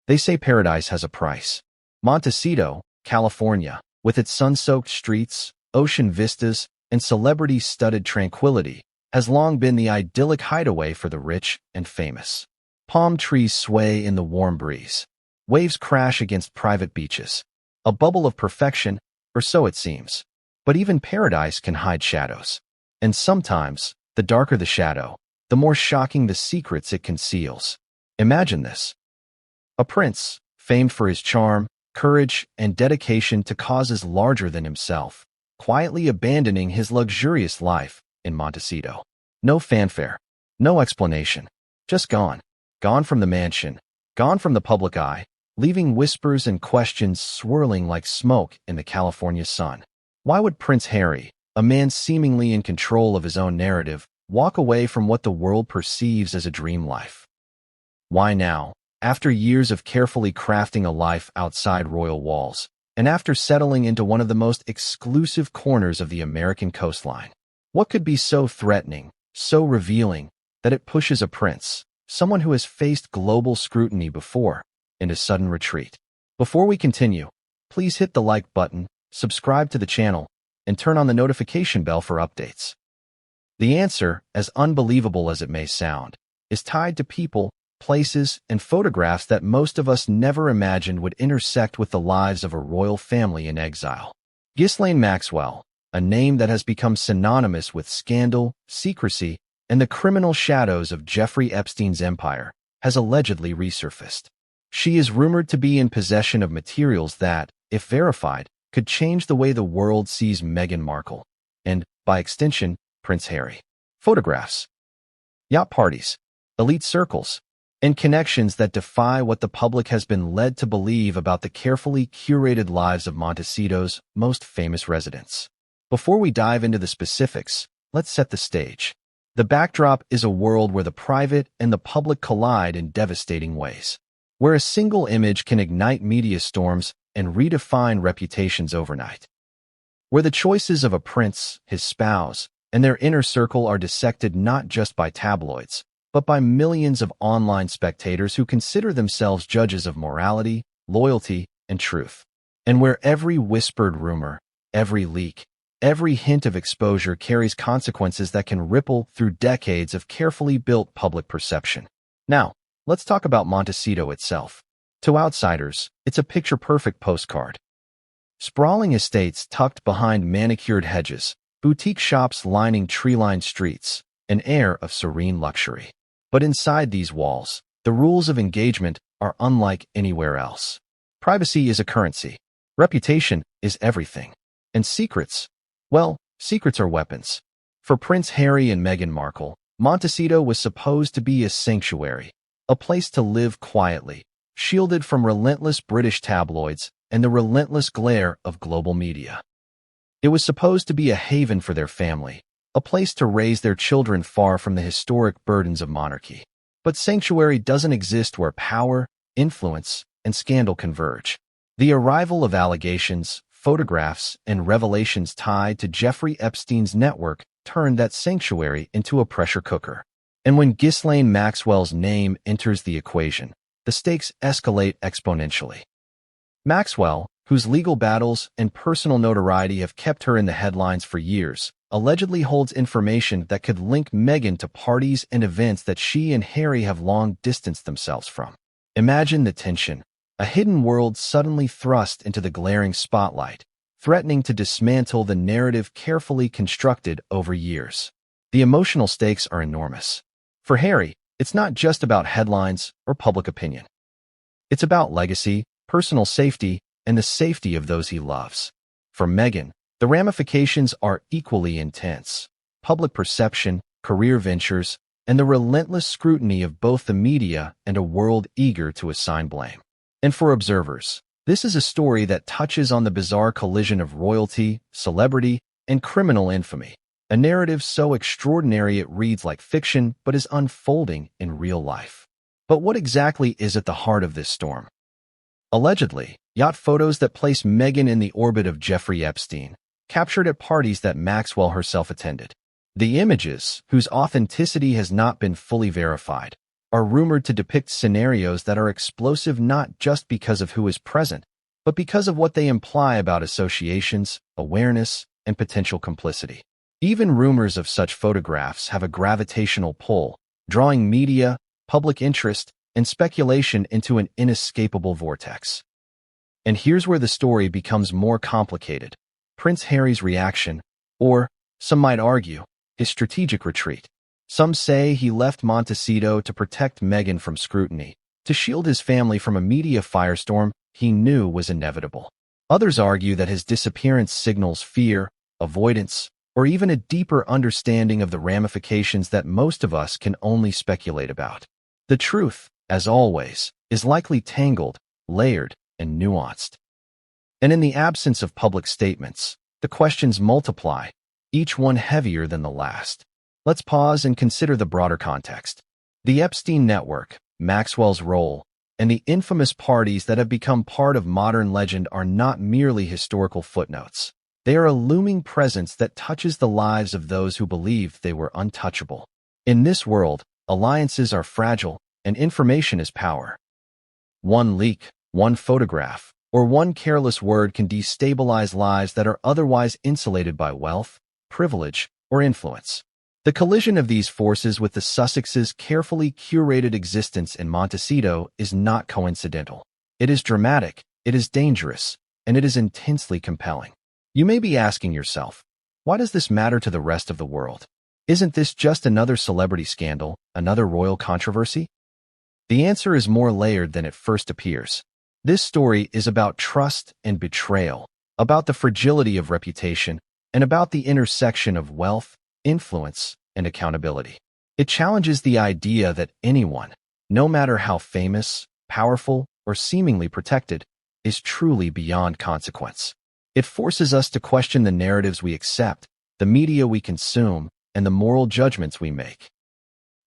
They say paradise has a price. Montecito, California, with its sun-soaked streets, ocean vistas, and celebrity-studded tranquility, has long been the idyllic hideaway for the rich and famous. Palm trees sway in the warm breeze. Waves crash against private beaches. A bubble of perfection, or so it seems. But even paradise can hide shadows. And sometimes, the darker the shadow, the more shocking the secrets it conceals. Imagine this. A prince, famed for his charm, courage, and dedication to causes larger than himself, quietly abandoning his luxurious life in Montecito. No fanfare, no explanation, just gone. Gone from the mansion, gone from the public eye, leaving whispers and questions swirling like smoke in the California sun. Why would Prince Harry, a man seemingly in control of his own narrative, walk away from what the world perceives as a dream life? Why now, after years of carefully crafting a life outside royal walls, and after settling into one of the most exclusive corners of the American coastline? What could be so threatening, so revealing, that it pushes a prince, someone who has faced global scrutiny before, into sudden retreat? Before we continue, please hit the like button, subscribe to the channel, and turn on the notification bell for updates. The answer, as unbelievable as it may sound, is tied to people, places, and photographs that most of us never imagined would intersect with the lives of a royal family in exile. Ghislaine Maxwell, a name that has become synonymous with scandal, secrecy, and the criminal shadows of Jeffrey Epstein's empire, has allegedly resurfaced. She is rumored to be in possession of materials that, if verified, could change the way the world sees Meghan Markle, and, by extension, Prince Harry. Photographs, yacht parties, elite circles, and connections that defy what the public has been led to believe about the carefully curated lives of Montecito's most famous residents. Before we dive into the specifics, let's set the stage. The backdrop is a world where the private and the public collide in devastating ways, where a single image can ignite media storms and redefine reputations overnight, where the choices of a prince, his spouse, and their inner circle are dissected not just by tabloids, but by millions of online spectators who consider themselves judges of morality, loyalty, and truth, and where every whispered rumor, every leak, every hint of exposure carries consequences that can ripple through decades of carefully built public perception. Now, let's talk about Montecito itself. To outsiders, it's a picture-perfect postcard. Sprawling estates tucked behind manicured hedges, boutique shops lining tree-lined streets, an air of serene luxury. But inside these walls, the rules of engagement are unlike anywhere else. Privacy is a currency. Reputation is everything. And secrets, well, secrets are weapons. For Prince Harry and Meghan Markle, Montecito was supposed to be a sanctuary, a place to live quietly, shielded from relentless British tabloids and the relentless glare of global media. It was supposed to be a haven for their family, a place to raise their children far from the historic burdens of monarchy. But sanctuary doesn't exist where power, influence, and scandal converge. The arrival of allegations, photographs, and revelations tied to Jeffrey Epstein's network turned that sanctuary into a pressure cooker. And when Ghislaine Maxwell's name enters the equation, the stakes escalate exponentially. Maxwell, whose legal battles and personal notoriety have kept her in the headlines for years, allegedly holds information that could link Meghan to parties and events that she and Harry have long distanced themselves from. Imagine the tension, a hidden world suddenly thrust into the glaring spotlight, threatening to dismantle the narrative carefully constructed over years. The emotional stakes are enormous. For Harry, it's not just about headlines or public opinion. It's about legacy, personal safety, and the safety of those he loves. For Meghan, the ramifications are equally intense. Public perception, career ventures, and the relentless scrutiny of both the media and a world eager to assign blame. And for observers, this is a story that touches on the bizarre collision of royalty, celebrity, and criminal infamy. A narrative so extraordinary it reads like fiction but is unfolding in real life. But what exactly is at the heart of this storm? Allegedly, yacht photos that place Meghan in the orbit of Jeffrey Epstein, captured at parties that Maxwell herself attended. The images, whose authenticity has not been fully verified, are rumored to depict scenarios that are explosive not just because of who is present, but because of what they imply about associations, awareness, and potential complicity. Even rumors of such photographs have a gravitational pull, drawing media, public interest, and speculation into an inescapable vortex. And here's where the story becomes more complicated. Prince Harry's reaction, or, some might argue, his strategic retreat. Some say he left Montecito to protect Meghan from scrutiny, to shield his family from a media firestorm he knew was inevitable. Others argue that his disappearance signals fear, avoidance, or even a deeper understanding of the ramifications that most of us can only speculate about. The truth, as always, is likely tangled, layered, and nuanced. And in the absence of public statements, the questions multiply, each one heavier than the last. Let's pause and consider the broader context. The Epstein network, Maxwell's role, and the infamous parties that have become part of modern legend are not merely historical footnotes. They are a looming presence that touches the lives of those who believed they were untouchable. In this world, alliances are fragile, and information is power. One leak, one photograph, or one careless word can destabilize lives that are otherwise insulated by wealth, privilege, or influence. The collision of these forces with the Sussexes' carefully curated existence in Montecito is not coincidental. It is dramatic, it is dangerous, and it is intensely compelling. You may be asking yourself, why does this matter to the rest of the world? Isn't this just another celebrity scandal, another royal controversy? The answer is more layered than it first appears. This story is about trust and betrayal, about the fragility of reputation, and about the intersection of wealth, influence, and accountability. It challenges the idea that anyone, no matter how famous, powerful, or seemingly protected, is truly beyond consequence. It forces us to question the narratives we accept, the media we consume, and the moral judgments we make.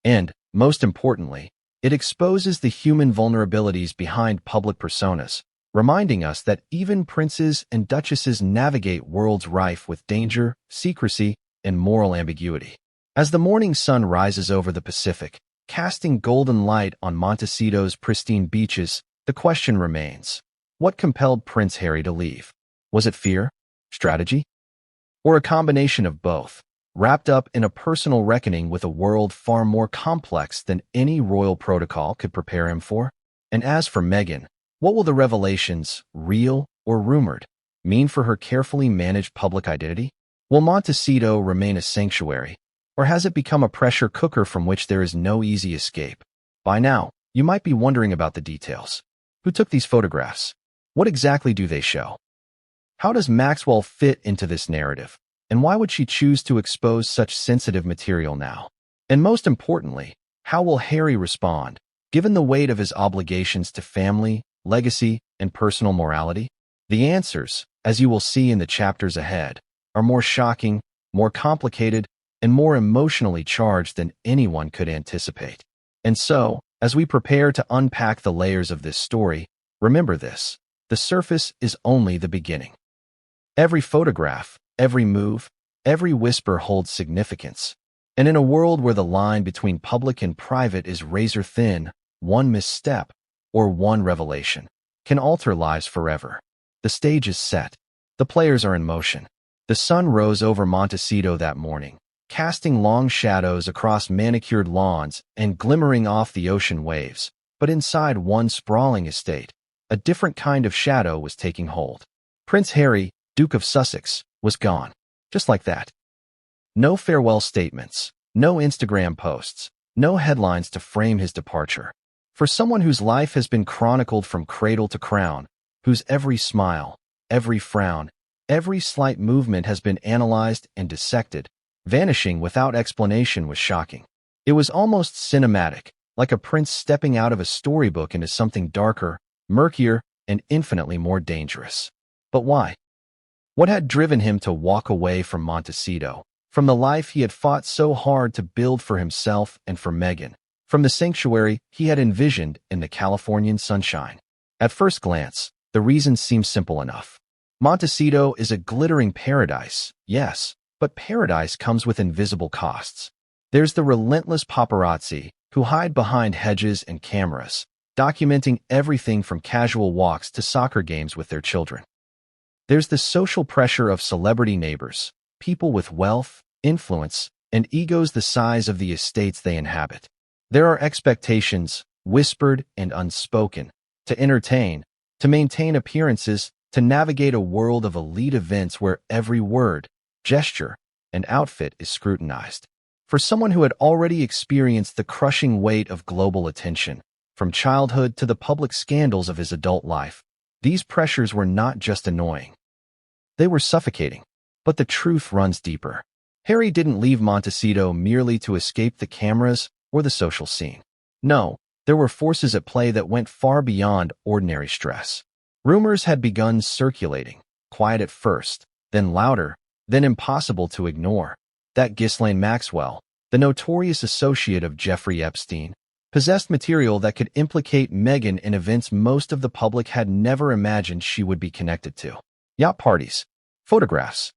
And, most importantly, it exposes the human vulnerabilities behind public personas, reminding us that even princes and duchesses navigate worlds rife with danger, secrecy, and moral ambiguity. As the morning sun rises over the Pacific, casting golden light on Montecito's pristine beaches, the question remains: what compelled Prince Harry to leave? Was it fear, strategy, or a combination of both, wrapped up in a personal reckoning with a world far more complex than any royal protocol could prepare him for? And as for Meghan, what will the revelations, real or rumored, mean for her carefully managed public identity? Will Montecito remain a sanctuary, or has it become a pressure cooker from which there is no easy escape? By now, you might be wondering about the details. Who took these photographs? What exactly do they show? How does Maxwell fit into this narrative? And why would she choose to expose such sensitive material now? And most importantly, how will Harry respond, given the weight of his obligations to family, legacy, and personal morality? The answers, as you will see in the chapters ahead, are more shocking, more complicated, and more emotionally charged than anyone could anticipate. And so, as we prepare to unpack the layers of this story, remember this: the surface is only the beginning. Every photograph, every move, every whisper holds significance. And in a world where the line between public and private is razor thin, one misstep, or one revelation, can alter lives forever. The stage is set. The players are in motion. The sun rose over Montecito that morning, casting long shadows across manicured lawns and glimmering off the ocean waves. But inside one sprawling estate, a different kind of shadow was taking hold. Prince Harry, Duke of Sussex, was gone. Just like that. No farewell statements, no Instagram posts, no headlines to frame his departure. For someone whose life has been chronicled from cradle to crown, whose every smile, every frown, every slight movement has been analyzed and dissected, vanishing without explanation was shocking. It was almost cinematic, like a prince stepping out of a storybook into something darker, murkier, and infinitely more dangerous. But why? What had driven him to walk away from Montecito, from the life he had fought so hard to build for himself and for Meghan, from the sanctuary he had envisioned in the Californian sunshine? At first glance, the reasons seem simple enough. Montecito is a glittering paradise, yes, but paradise comes with invisible costs. There's the relentless paparazzi, who hide behind hedges and cameras, documenting everything from casual walks to soccer games with their children. There's the social pressure of celebrity neighbors, people with wealth, influence, and egos the size of the estates they inhabit. There are expectations, whispered and unspoken, to entertain, to maintain appearances, to navigate a world of elite events where every word, gesture, and outfit is scrutinized. For someone who had already experienced the crushing weight of global attention, from childhood to the public scandals of his adult life, these pressures were not just annoying. They were suffocating. But the truth runs deeper. Harry didn't leave Montecito merely to escape the cameras or the social scene. No, there were forces at play that went far beyond ordinary stress. Rumors had begun circulating, quiet at first, then louder, then impossible to ignore, that Ghislaine Maxwell, the notorious associate of Jeffrey Epstein, possessed material that could implicate Meghan in events most of the public had never imagined she would be connected to. Yacht parties, photographs,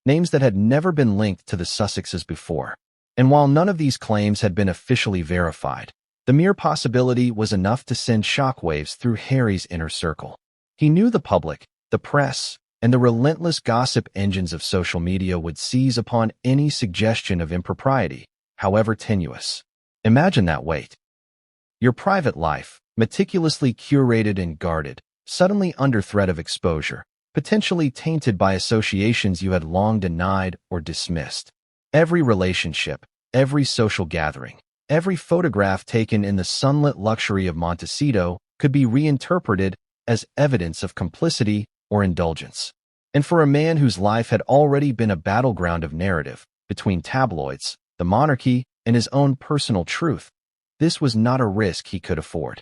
names that had never been linked to the Sussexes before. And while none of these claims had been officially verified, the mere possibility was enough to send shockwaves through Harry's inner circle. He knew the public, the press, and the relentless gossip engines of social media would seize upon any suggestion of impropriety, however tenuous. Imagine that weight. Your private life, meticulously curated and guarded, suddenly under threat of exposure, potentially tainted by associations you had long denied or dismissed. Every relationship, every social gathering, every photograph taken in the sunlit luxury of Montecito could be reinterpreted as evidence of complicity or indulgence. And for a man whose life had already been a battleground of narrative between tabloids, the monarchy, and his own personal truth, this was not a risk he could afford.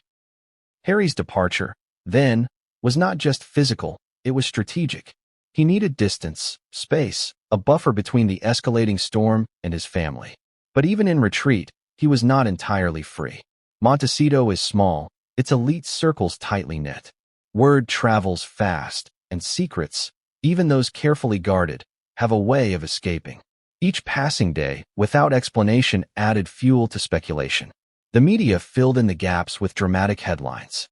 Harry's departure, then, was not just physical, it was strategic. He needed distance, space, a buffer between the escalating storm and his family. But even in retreat, he was not entirely free. Montecito is small, its elite circles tightly knit. Word travels fast, and secrets, even those carefully guarded, have a way of escaping. Each passing day, without explanation, added fuel to speculation. The media filled in the gaps with dramatic headlines.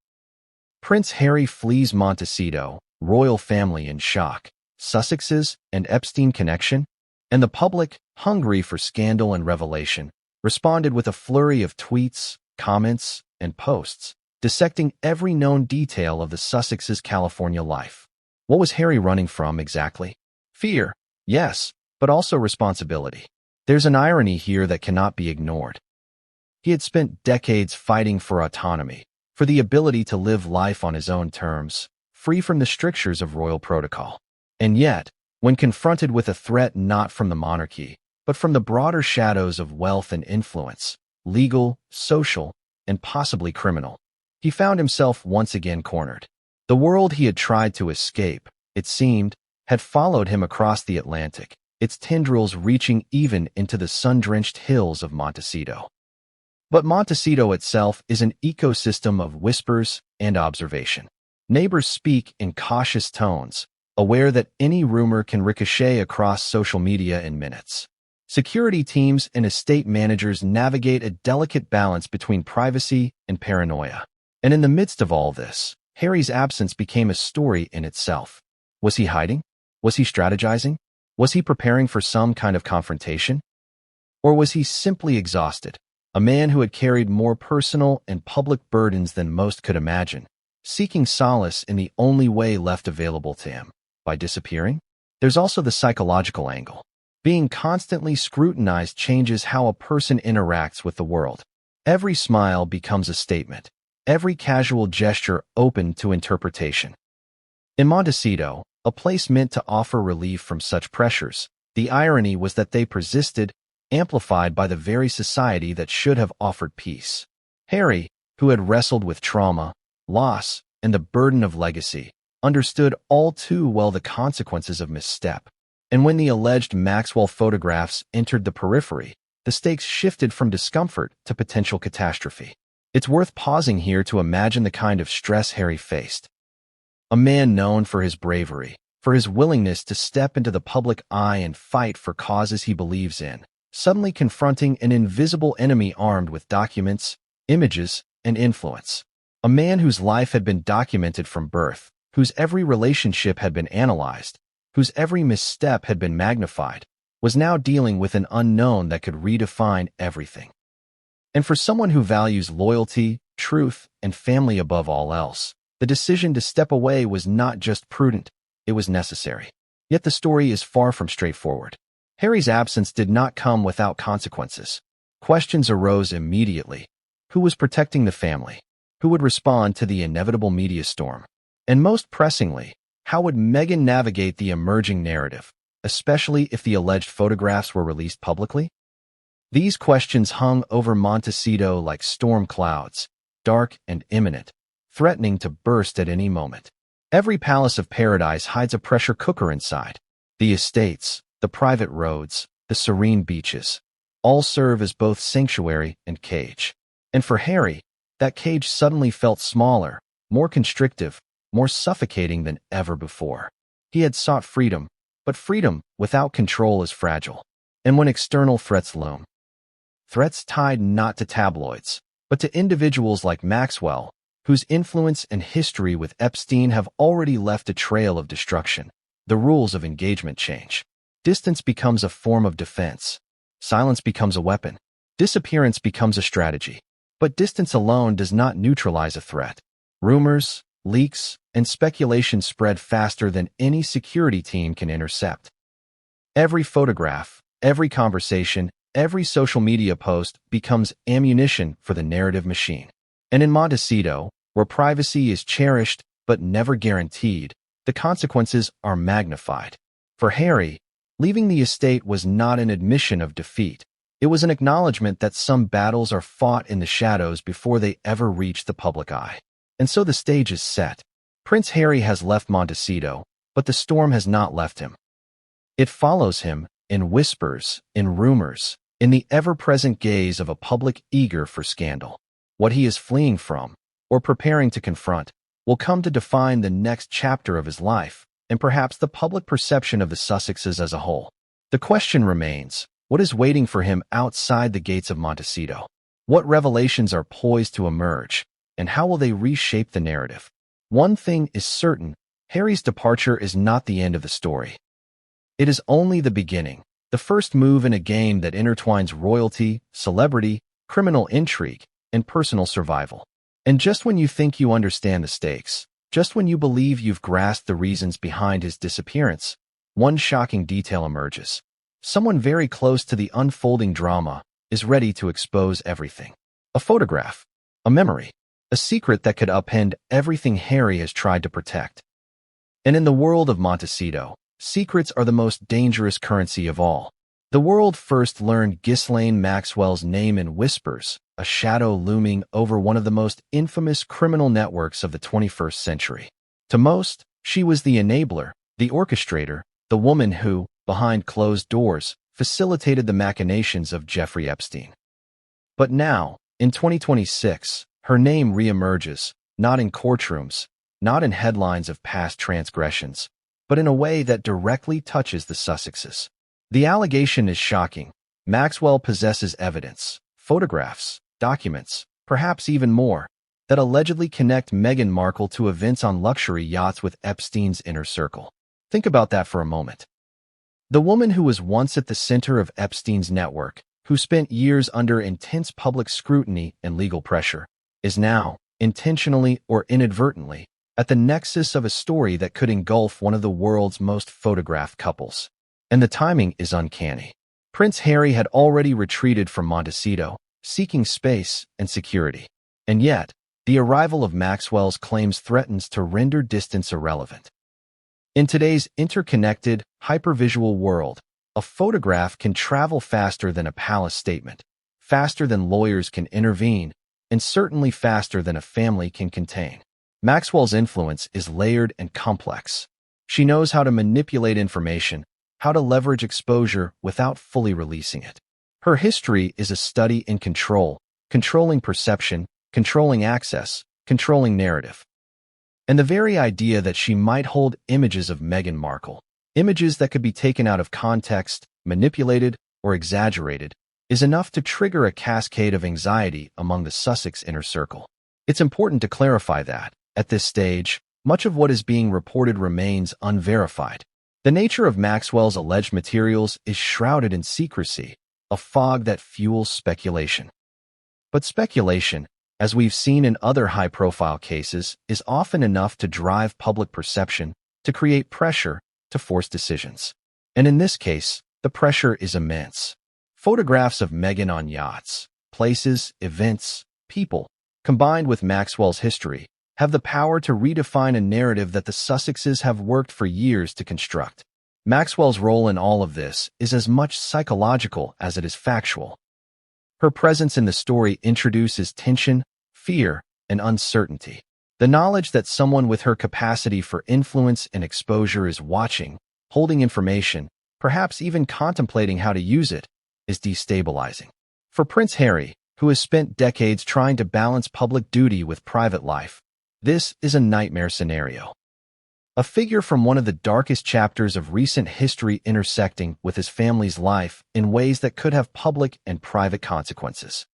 Prince Harry flees Montecito, royal family in shock, Sussexes and Epstein connection, and the public, hungry for scandal and revelation, responded with a flurry of tweets, comments, and posts, dissecting every known detail of the Sussexes' California life. What was Harry running from exactly? Fear, yes, but also responsibility. There's an irony here that cannot be ignored. He had spent decades fighting for autonomy, for the ability to live life on his own terms, free from the strictures of royal protocol. And yet, when confronted with a threat not from the monarchy, but from the broader shadows of wealth and influence, legal, social, and possibly criminal, he found himself once again cornered. The world he had tried to escape, it seemed, had followed him across the Atlantic, its tendrils reaching even into the sun-drenched hills of Montecito. But Montecito itself is an ecosystem of whispers and observation. Neighbors speak in cautious tones, aware that any rumor can ricochet across social media in minutes. Security teams and estate managers navigate a delicate balance between privacy and paranoia. And in the midst of all this, Harry's absence became a story in itself. Was he hiding? Was he strategizing? Was he preparing for some kind of confrontation? Or was he simply exhausted? A man who had carried more personal and public burdens than most could imagine, seeking solace in the only way left available to him, by disappearing? There's also the psychological angle. Being constantly scrutinized changes how a person interacts with the world. Every smile becomes a statement, every casual gesture open to interpretation. In Montecito, a place meant to offer relief from such pressures, the irony was that they persisted, amplified by the very society that should have offered peace. Harry, who had wrestled with trauma, loss, and the burden of legacy, understood all too well the consequences of misstep. And when the alleged Maxwell photographs entered the periphery, the stakes shifted from discomfort to potential catastrophe. It's worth pausing here to imagine the kind of stress Harry faced. A man known for his bravery, for his willingness to step into the public eye and fight for causes he believes in, suddenly confronting an invisible enemy armed with documents, images, and influence. A man whose life had been documented from birth, whose every relationship had been analyzed, whose every misstep had been magnified, was now dealing with an unknown that could redefine everything. And for someone who values loyalty, truth, and family above all else, the decision to step away was not just prudent, it was necessary. Yet the story is far from straightforward. Harry's absence did not come without consequences. Questions arose immediately. Who was protecting the family? Who would respond to the inevitable media storm? And most pressingly, how would Meghan navigate the emerging narrative, especially if the alleged photographs were released publicly? These questions hung over Montecito like storm clouds, dark and imminent, threatening to burst at any moment. Every palace of paradise hides a pressure cooker inside. The estates, the private roads, the serene beaches, all serve as both sanctuary and cage. And for Harry, that cage suddenly felt smaller, more constrictive, more suffocating than ever before. He had sought freedom, but freedom without control is fragile. And when external threats loom, threats tied not to tabloids, but to individuals like Maxwell, whose influence and history with Epstein have already left a trail of destruction, the rules of engagement change. Distance becomes a form of defense. Silence becomes a weapon. Disappearance becomes a strategy. But distance alone does not neutralize a threat. Rumors, leaks, and speculation spread faster than any security team can intercept. Every photograph, every conversation, every social media post becomes ammunition for the narrative machine. And in Montecito, where privacy is cherished but never guaranteed, the consequences are magnified. For Harry, leaving the estate was not an admission of defeat. It was an acknowledgement that some battles are fought in the shadows before they ever reach the public eye. And so the stage is set. Prince Harry has left Montecito, but the storm has not left him. It follows him, in whispers, in rumors, in the ever-present gaze of a public eager for scandal. What he is fleeing from, or preparing to confront, will come to define the next chapter of his life, and perhaps the public perception of the Sussexes as a whole. The question remains, what is waiting for him outside the gates of Montecito? What revelations are poised to emerge, and how will they reshape the narrative? One thing is certain, Harry's departure is not the end of the story. It is only the beginning, the first move in a game that intertwines royalty, celebrity, criminal intrigue, and personal survival. And just when you think you understand the stakes, just when you believe you've grasped the reasons behind his disappearance, one shocking detail emerges. Someone very close to the unfolding drama is ready to expose everything. A photograph, a memory, a secret that could upend everything Harry has tried to protect. And in the world of Montecito, secrets are the most dangerous currency of all. The world first learned Ghislaine Maxwell's name in whispers, a shadow looming over one of the most infamous criminal networks of the 21st century. To most, she was the enabler, the orchestrator, the woman who, behind closed doors, facilitated the machinations of Jeffrey Epstein. But now, in 2026, her name reemerges, not in courtrooms, not in headlines of past transgressions, but in a way that directly touches the Sussexes. The allegation is shocking. Maxwell possesses evidence, photographs, documents, perhaps even more, that allegedly connect Meghan Markle to events on luxury yachts with Epstein's inner circle. Think about that for a moment. The woman who was once at the center of Epstein's network, who spent years under intense public scrutiny and legal pressure, is now, intentionally or inadvertently, at the nexus of a story that could engulf one of the world's most photographed couples. And the timing is uncanny. Prince Harry had already retreated from Montecito, seeking space and security. And yet, the arrival of Maxwell's claims threatens to render distance irrelevant. In today's interconnected, hypervisual world, a photograph can travel faster than a palace statement, faster than lawyers can intervene, and certainly faster than a family can contain. Maxwell's influence is layered and complex. She knows how to manipulate information, how to leverage exposure without fully releasing it. Her history is a study in control, controlling perception, controlling access, controlling narrative. And the very idea that she might hold images of Meghan Markle, images that could be taken out of context, manipulated, or exaggerated, is enough to trigger a cascade of anxiety among the Sussex inner circle. It's important to clarify that, at this stage, much of what is being reported remains unverified. The nature of Maxwell's alleged materials is shrouded in secrecy, a fog that fuels speculation. But speculation, as we've seen in other high-profile cases, is often enough to drive public perception, to create pressure, to force decisions. And in this case, the pressure is immense. Photographs of Meghan on yachts, places, events, people, combined with Maxwell's history, have the power to redefine a narrative that the Sussexes have worked for years to construct. Maxwell's role in all of this is as much psychological as it is factual. Her presence in the story introduces tension, fear, and uncertainty. The knowledge that someone with her capacity for influence and exposure is watching, holding information, perhaps even contemplating how to use it, is destabilizing. For Prince Harry, who has spent decades trying to balance public duty with private life, this is a nightmare scenario. A figure from one of the darkest chapters of recent history intersecting with his family's life in ways that could have public and private consequences.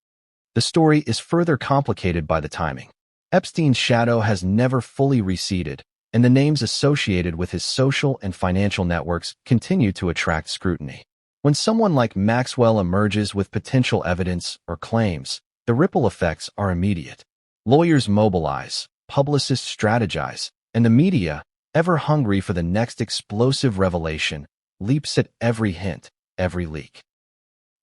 The story is further complicated by the timing. Epstein's shadow has never fully receded, and the names associated with his social and financial networks continue to attract scrutiny. When someone like Maxwell emerges with potential evidence or claims, the ripple effects are immediate. Lawyers mobilize, publicists strategize, and the media, ever hungry for the next explosive revelation, leaps at every hint, every leak.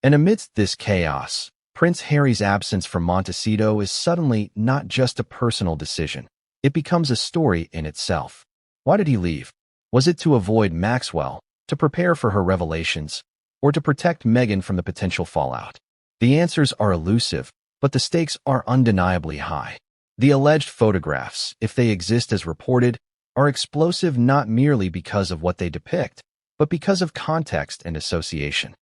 And amidst this chaos, Prince Harry's absence from Montecito is suddenly not just a personal decision. It becomes a story in itself. Why did he leave? Was it to avoid Maxwell, to prepare for her revelations, or to protect Meghan from the potential fallout? The answers are elusive, but the stakes are undeniably high. The alleged photographs, if they exist as reported, are explosive not merely because of what they depict, but because of context and association.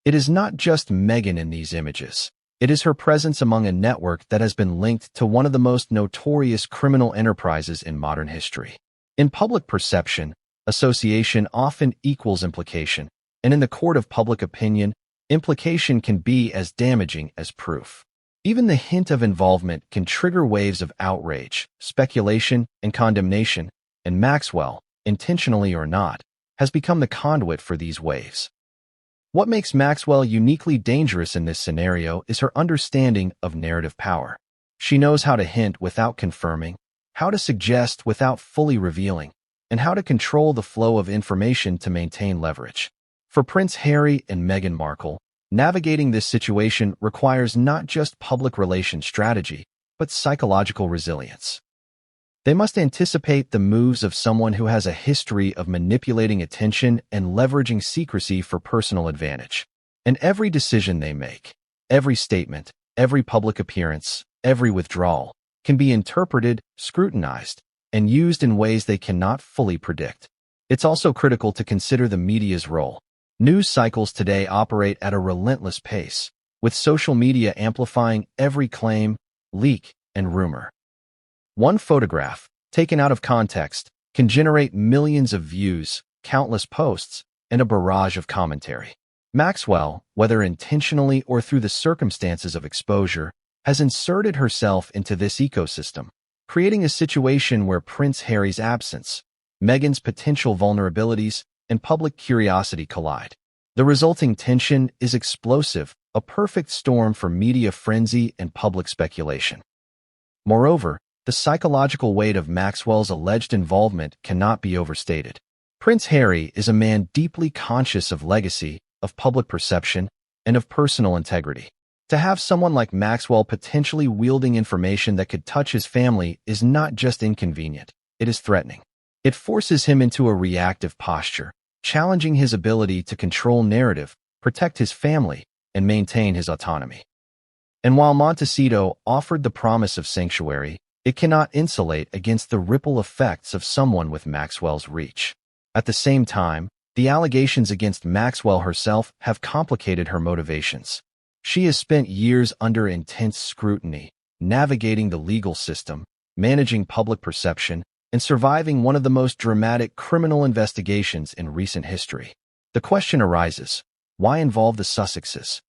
It is not just Meghan in these images. It is her presence among a network that has been linked to one of the most notorious criminal enterprises in modern history. In public perception, association often equals implication, and in the court of public opinion, implication can be as damaging as proof. Even the hint of involvement can trigger waves of outrage, speculation, and condemnation, and Maxwell, intentionally or not, has become the conduit for these waves. What makes Maxwell uniquely dangerous in this scenario is her understanding of narrative power. She knows how to hint without confirming, how to suggest without fully revealing, and how to control the flow of information to maintain leverage. For Prince Harry and Meghan Markle, navigating this situation requires not just public relations strategy, but psychological resilience. They must anticipate the moves of someone who has a history of manipulating attention and leveraging secrecy for personal advantage. And every decision they make, every statement, every public appearance, every withdrawal, can be interpreted, scrutinized, and used in ways they cannot fully predict. It's also critical to consider the media's role. News cycles today operate at a relentless pace, with social media amplifying every claim, leak, and rumor. One photograph, taken out of context, can generate millions of views, countless posts, and a barrage of commentary. Maxwell, whether intentionally or through the circumstances of exposure, has inserted herself into this ecosystem, creating a situation where Prince Harry's absence, Meghan's potential vulnerabilities, and public curiosity collide. The resulting tension is explosive, a perfect storm for media frenzy and public speculation. Moreover, the psychological weight of Maxwell's alleged involvement cannot be overstated. Prince Harry is a man deeply conscious of legacy, of public perception, and of personal integrity. To have someone like Maxwell potentially wielding information that could touch his family is not just inconvenient, it is threatening. It forces him into a reactive posture, challenging his ability to control narrative, protect his family, and maintain his autonomy. And while Montecito offered the promise of sanctuary, it cannot insulate against the ripple effects of someone with Maxwell's reach. At the same time, the allegations against Maxwell herself have complicated her motivations. She has spent years under intense scrutiny, navigating the legal system, managing public perception, and surviving one of the most dramatic criminal investigations in recent history. The question arises, Why involve the Sussexes?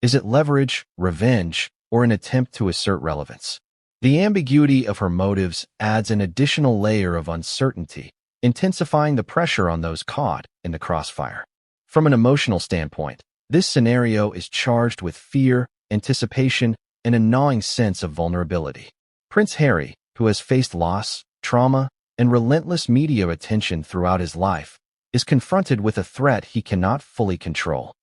Is it leverage, revenge, or an attempt to assert relevance? The ambiguity of her motives adds an additional layer of uncertainty, intensifying the pressure on those caught in the crossfire. From an emotional standpoint, this scenario is charged with fear, anticipation, and a gnawing sense of vulnerability. Prince Harry, who has faced loss, trauma, and relentless media attention throughout his life, is confronted with a threat he cannot fully control.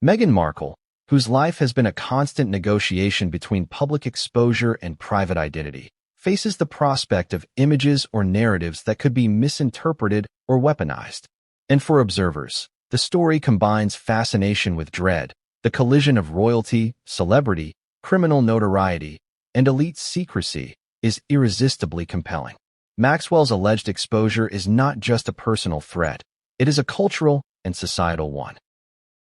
Meghan Markle, whose life has been a constant negotiation between public exposure and private identity, faces the prospect of images or narratives that could be misinterpreted or weaponized. And for observers, the story combines fascination with dread, the collision of royalty, celebrity, criminal notoriety, and elite secrecy is irresistibly compelling. Maxwell's alleged exposure is not just a personal threat, it is a cultural and societal one.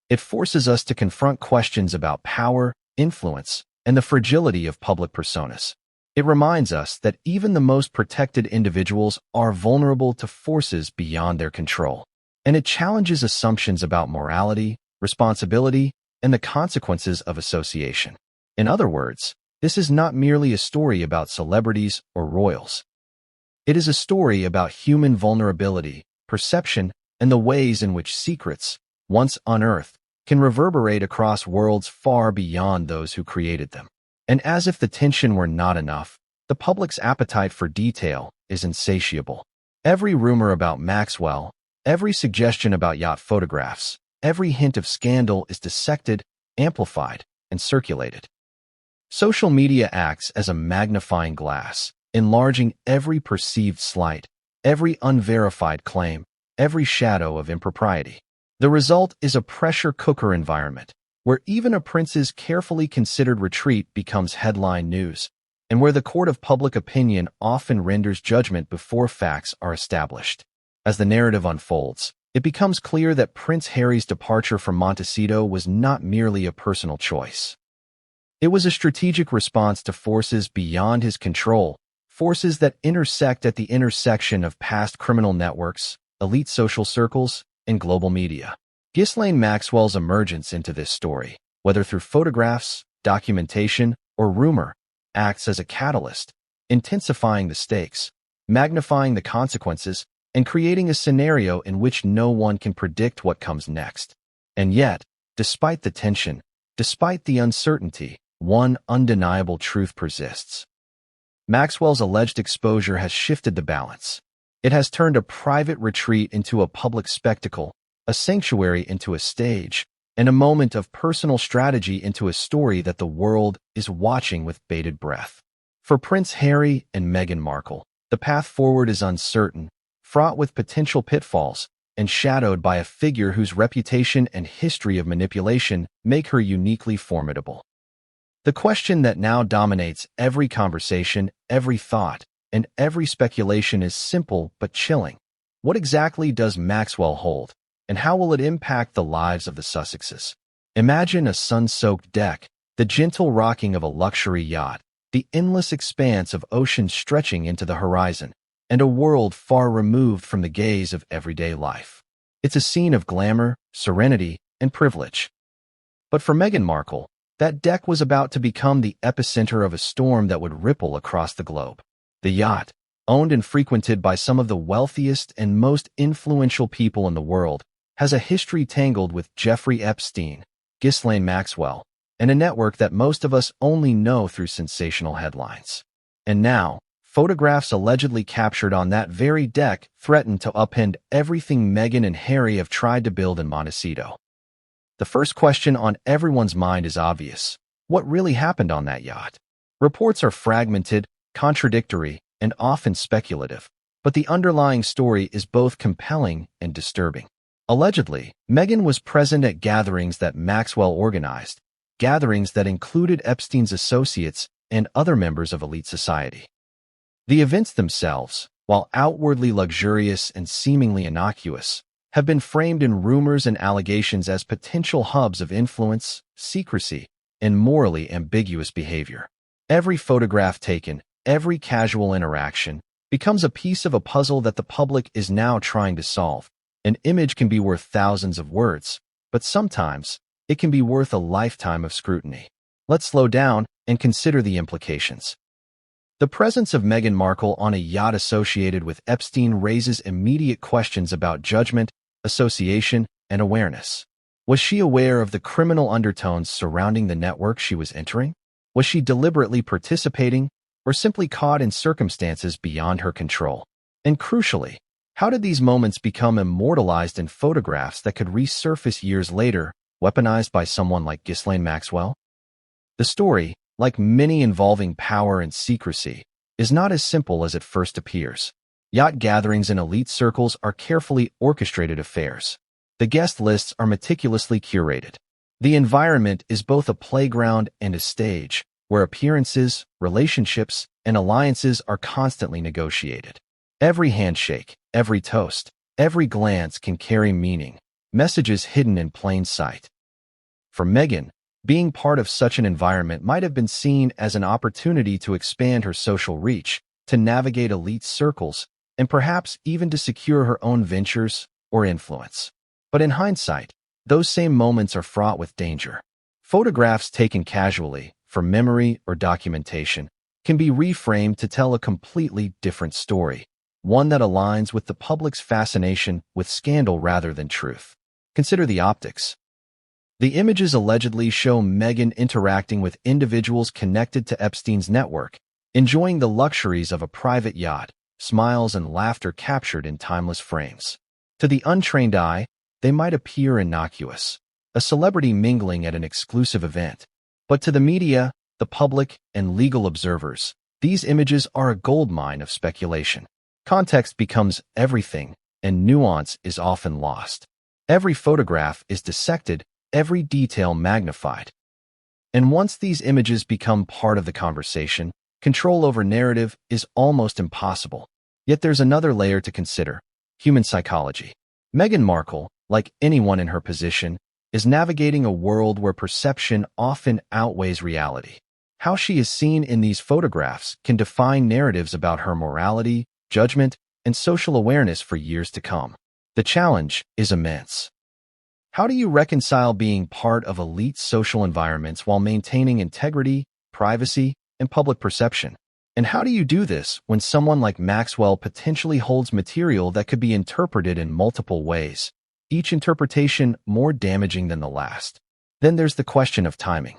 It forces us to confront questions about power, influence, and the fragility of public personas. It reminds us that even the most protected individuals are vulnerable to forces beyond their control. And it challenges assumptions about morality, responsibility, and the consequences of association. In other words, this is not merely a story about celebrities or royals. It is a story about human vulnerability, perception, and the ways in which secrets, once unearthed, can reverberate across worlds far beyond those who created them. And as if the tension were not enough, the public's appetite for detail is insatiable. Every rumor about Maxwell, every suggestion about yacht photographs, every hint of scandal is dissected, amplified, and circulated. Social media acts as a magnifying glass, enlarging every perceived slight, every unverified claim, every shadow of impropriety. The result is a pressure cooker environment, where even a prince's carefully considered retreat becomes headline news, and where the court of public opinion often renders judgment before facts are established. As the narrative unfolds, it becomes clear that Prince Harry's departure from Montecito was not merely a personal choice. It was a strategic response to forces beyond his control, forces that intersect at the intersection of past criminal networks, elite social circles, and global media. Ghislaine Maxwell's emergence into this story, whether through photographs, documentation, or rumor, acts as a catalyst, intensifying the stakes, magnifying the consequences, and creating a scenario in which no one can predict what comes next. And yet, despite the tension, despite the uncertainty, one undeniable truth persists. Maxwell's alleged exposure has shifted the balance. It has turned a private retreat into a public spectacle, a sanctuary into a stage, and a moment of personal strategy into a story that the world is watching with bated breath. For Prince Harry and Meghan Markle, the path forward is uncertain, fraught with potential pitfalls, and shadowed by a figure whose reputation and history of manipulation make her uniquely formidable. The question that now dominates every conversation, every thought, and every speculation is simple but chilling. What exactly does Maxwell hold, and how will it impact the lives of the Sussexes? Imagine a sun-soaked deck, the gentle rocking of a luxury yacht, the endless expanse of ocean stretching into the horizon, and a world far removed from the gaze of everyday life. It's a scene of glamour, serenity, and privilege. But for Meghan Markle, that deck was about to become the epicenter of a storm that would ripple across the globe. The yacht, owned and frequented by some of the wealthiest and most influential people in the world, has a history tangled with Jeffrey Epstein, Ghislaine Maxwell, and a network that most of us only know through sensational headlines. And now, photographs allegedly captured on that very deck threaten to upend everything Meghan and Harry have tried to build in Montecito. The first question on everyone's mind is obvious. What really happened on that yacht? Reports are fragmented, contradictory, and often speculative, but the underlying story is both compelling and disturbing. Allegedly, Meghan was present at gatherings that Maxwell organized, gatherings that included Epstein's associates and other members of elite society. The events themselves, while outwardly luxurious and seemingly innocuous, have been framed in rumors and allegations as potential hubs of influence, secrecy, and morally ambiguous behavior. Every photograph taken, every casual interaction, becomes a piece of a puzzle that the public is now trying to solve. An image can be worth thousands of words, but sometimes it can be worth a lifetime of scrutiny. Let's slow down and consider the implications. The presence of Meghan Markle on a yacht associated with Epstein raises immediate questions about judgment, association, and awareness. Was she aware of the criminal undertones surrounding the network she was entering? Was she deliberately participating, or simply caught in circumstances beyond her control? And crucially, how did these moments become immortalized in photographs that could resurface years later, weaponized by someone like Ghislaine Maxwell? The story, like many involving power and secrecy, is not as simple as it first appears. Yacht gatherings in elite circles are carefully orchestrated affairs. The guest lists are meticulously curated. The environment is both a playground and a stage, where appearances, relationships, and alliances are constantly negotiated. Every handshake, every toast, every glance can carry meaning, messages hidden in plain sight. For Meghan, being part of such an environment might have been seen as an opportunity to expand her social reach, to navigate elite circles, and perhaps even to secure her own ventures or influence. But in hindsight, those same moments are fraught with danger. Photographs taken casually, for memory or documentation, can be reframed to tell a completely different story, one that aligns with the public's fascination with scandal rather than truth. Consider the optics. The images allegedly show Meghan interacting with individuals connected to Epstein's network, enjoying the luxuries of a private yacht, smiles and laughter captured in timeless frames. To the untrained eye, they might appear innocuous, a celebrity mingling at an exclusive event. But to the media, the public, and legal observers, these images are a goldmine of speculation. Context becomes everything, and nuance is often lost. Every photograph is dissected, every detail magnified. And once these images become part of the conversation, control over narrative is almost impossible. Yet there's another layer to consider: human psychology. Meghan Markle, like anyone in her position, is navigating a world where perception often outweighs reality. How she is seen in these photographs can define narratives about her morality, judgment, and social awareness for years to come. The challenge is immense. How do you reconcile being part of elite social environments while maintaining integrity, privacy, and public perception? And how do you do this when someone like Maxwell potentially holds material that could be interpreted in multiple ways, each interpretation more damaging than the last? Then there's the question of timing.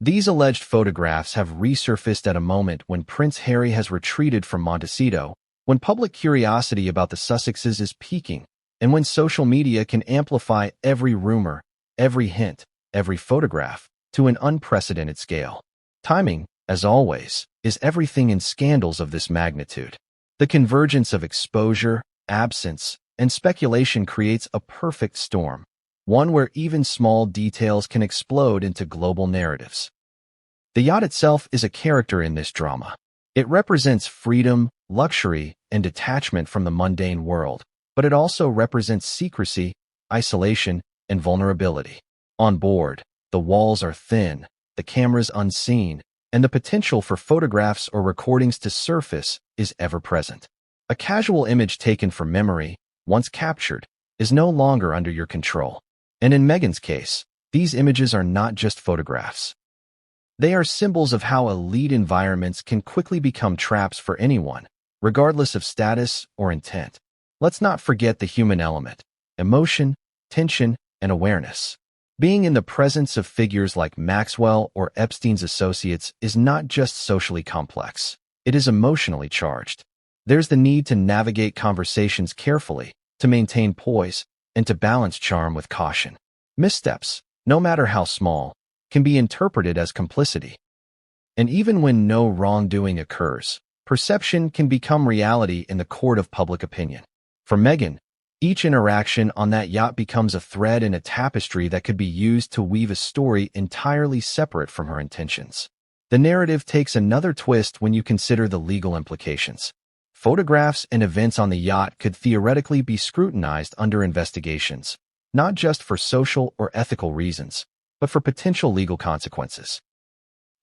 These alleged photographs have resurfaced at a moment when Prince Harry has retreated from Montecito, when public curiosity about the Sussexes is peaking, and when social media can amplify every rumor, every hint, every photograph, to an unprecedented scale. Timing, as always, is everything in scandals of this magnitude. The convergence of exposure, absence, and speculation creates a perfect storm, one where even small details can explode into global narratives. The yacht itself is a character in this drama. It represents freedom, luxury, and detachment from the mundane world, but it also represents secrecy, isolation, and vulnerability. On board, the walls are thin, the cameras unseen, and the potential for photographs or recordings to surface is ever present. A casual image taken from memory, once captured, is no longer under your control. And in Meghan's case, these images are not just photographs. They are symbols of how elite environments can quickly become traps for anyone, regardless of status or intent. Let's not forget the human element: emotion, tension, and awareness. Being in the presence of figures like Maxwell or Epstein's associates is not just socially complex, it is emotionally charged. There's the need to navigate conversations carefully, to maintain poise, and to balance charm with caution. Missteps, no matter how small, can be interpreted as complicity. And even when no wrongdoing occurs, perception can become reality in the court of public opinion. For Meghan, each interaction on that yacht becomes a thread in a tapestry that could be used to weave a story entirely separate from her intentions. The narrative takes another twist when you consider the legal implications. Photographs and events on the yacht could theoretically be scrutinized under investigations, not just for social or ethical reasons, but for potential legal consequences.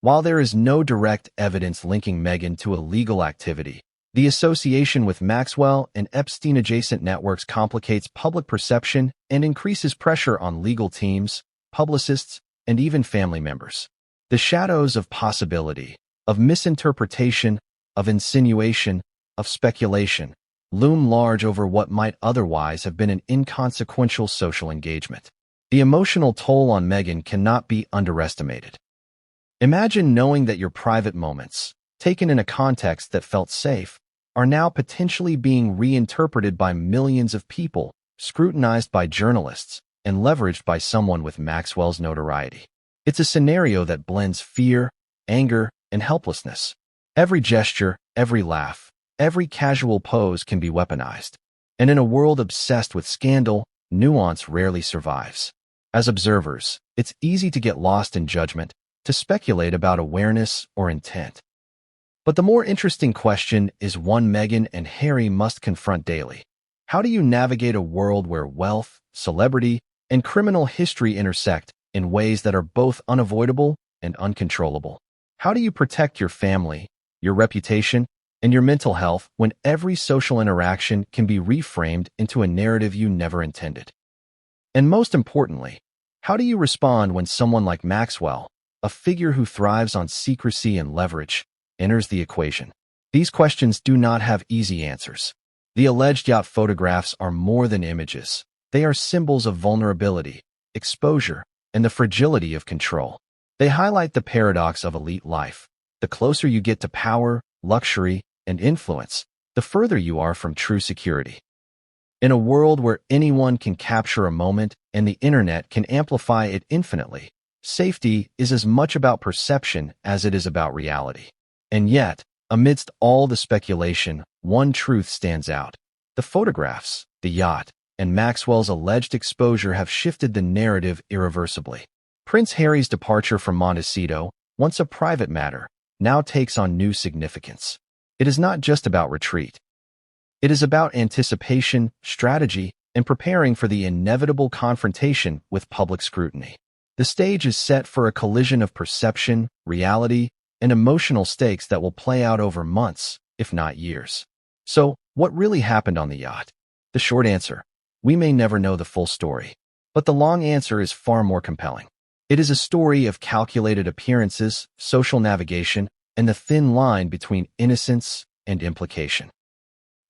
While there is no direct evidence linking Meghan to illegal activity, The association with Maxwell and Epstein-adjacent networks complicates public perception and increases pressure on legal teams, publicists, and even family members. The shadows of possibility, of misinterpretation, of insinuation, of speculation, loom large over what might otherwise have been an inconsequential social engagement. The emotional toll on Meghan cannot be underestimated. Imagine knowing that your private moments, taken in a context that felt safe, are now potentially being reinterpreted by millions of people, scrutinized by journalists, and leveraged by someone with Maxwell's notoriety. It's a scenario that blends fear, anger, and helplessness. Every gesture, every laugh, every casual pose can be weaponized. And in a world obsessed with scandal, nuance rarely survives. As observers, it's easy to get lost in judgment, to speculate about awareness or intent. But the more interesting question is one Meghan and Harry must confront daily. How do you navigate a world where wealth, celebrity, and criminal history intersect in ways that are both unavoidable and uncontrollable? How do you protect your family, your reputation, and your mental health when every social interaction can be reframed into a narrative you never intended? And most importantly, how do you respond when someone like Maxwell, a figure who thrives on secrecy and leverage, enters the equation? These questions do not have easy answers. The alleged yacht photographs are more than images. They are symbols of vulnerability, exposure, and the fragility of control. They highlight the paradox of elite life. The closer you get to power, luxury, and influence, the further you are from true security. In a world where anyone can capture a moment and the internet can amplify it infinitely, safety is as much about perception as it is about reality. And yet, amidst all the speculation, one truth stands out. The photographs, the yacht, and Maxwell's alleged exposure have shifted the narrative irreversibly. Prince Harry's departure from Montecito, once a private matter, now takes on new significance. It is not just about retreat. It is about anticipation, strategy, and preparing for the inevitable confrontation with public scrutiny. The stage is set for a collision of perception, reality, and emotional stakes that will play out over months, if not years. So, what really happened on the yacht? The short answer: we may never know the full story. But the long answer is far more compelling. It is a story of calculated appearances, social navigation, and the thin line between innocence and implication.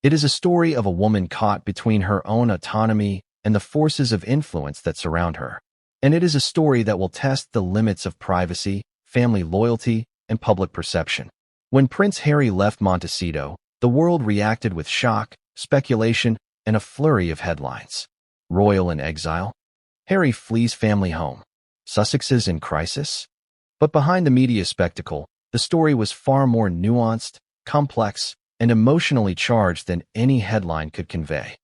It is a story of a woman caught between her own autonomy and the forces of influence that surround her. And it is a story that will test the limits of privacy, family loyalty, and public perception. When Prince Harry left Montecito, the world reacted with shock, speculation, and a flurry of headlines. Royal in exile. Harry flees family home. Sussexes in crisis. But behind the media spectacle, the story was far more nuanced, complex, and emotionally charged than any headline could convey.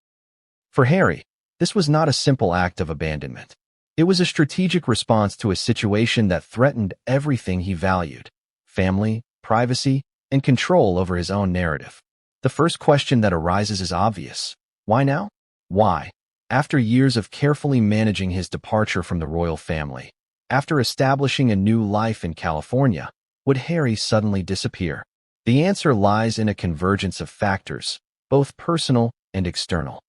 For Harry, this was not a simple act of abandonment. It was a strategic response to a situation that threatened everything he valued: family, privacy, and control over his own narrative. The first question that arises is obvious. Why now? Why? After years of carefully managing his departure from the royal family, after establishing a new life in California, would Harry suddenly disappear? The answer lies in a convergence of factors, both personal and external.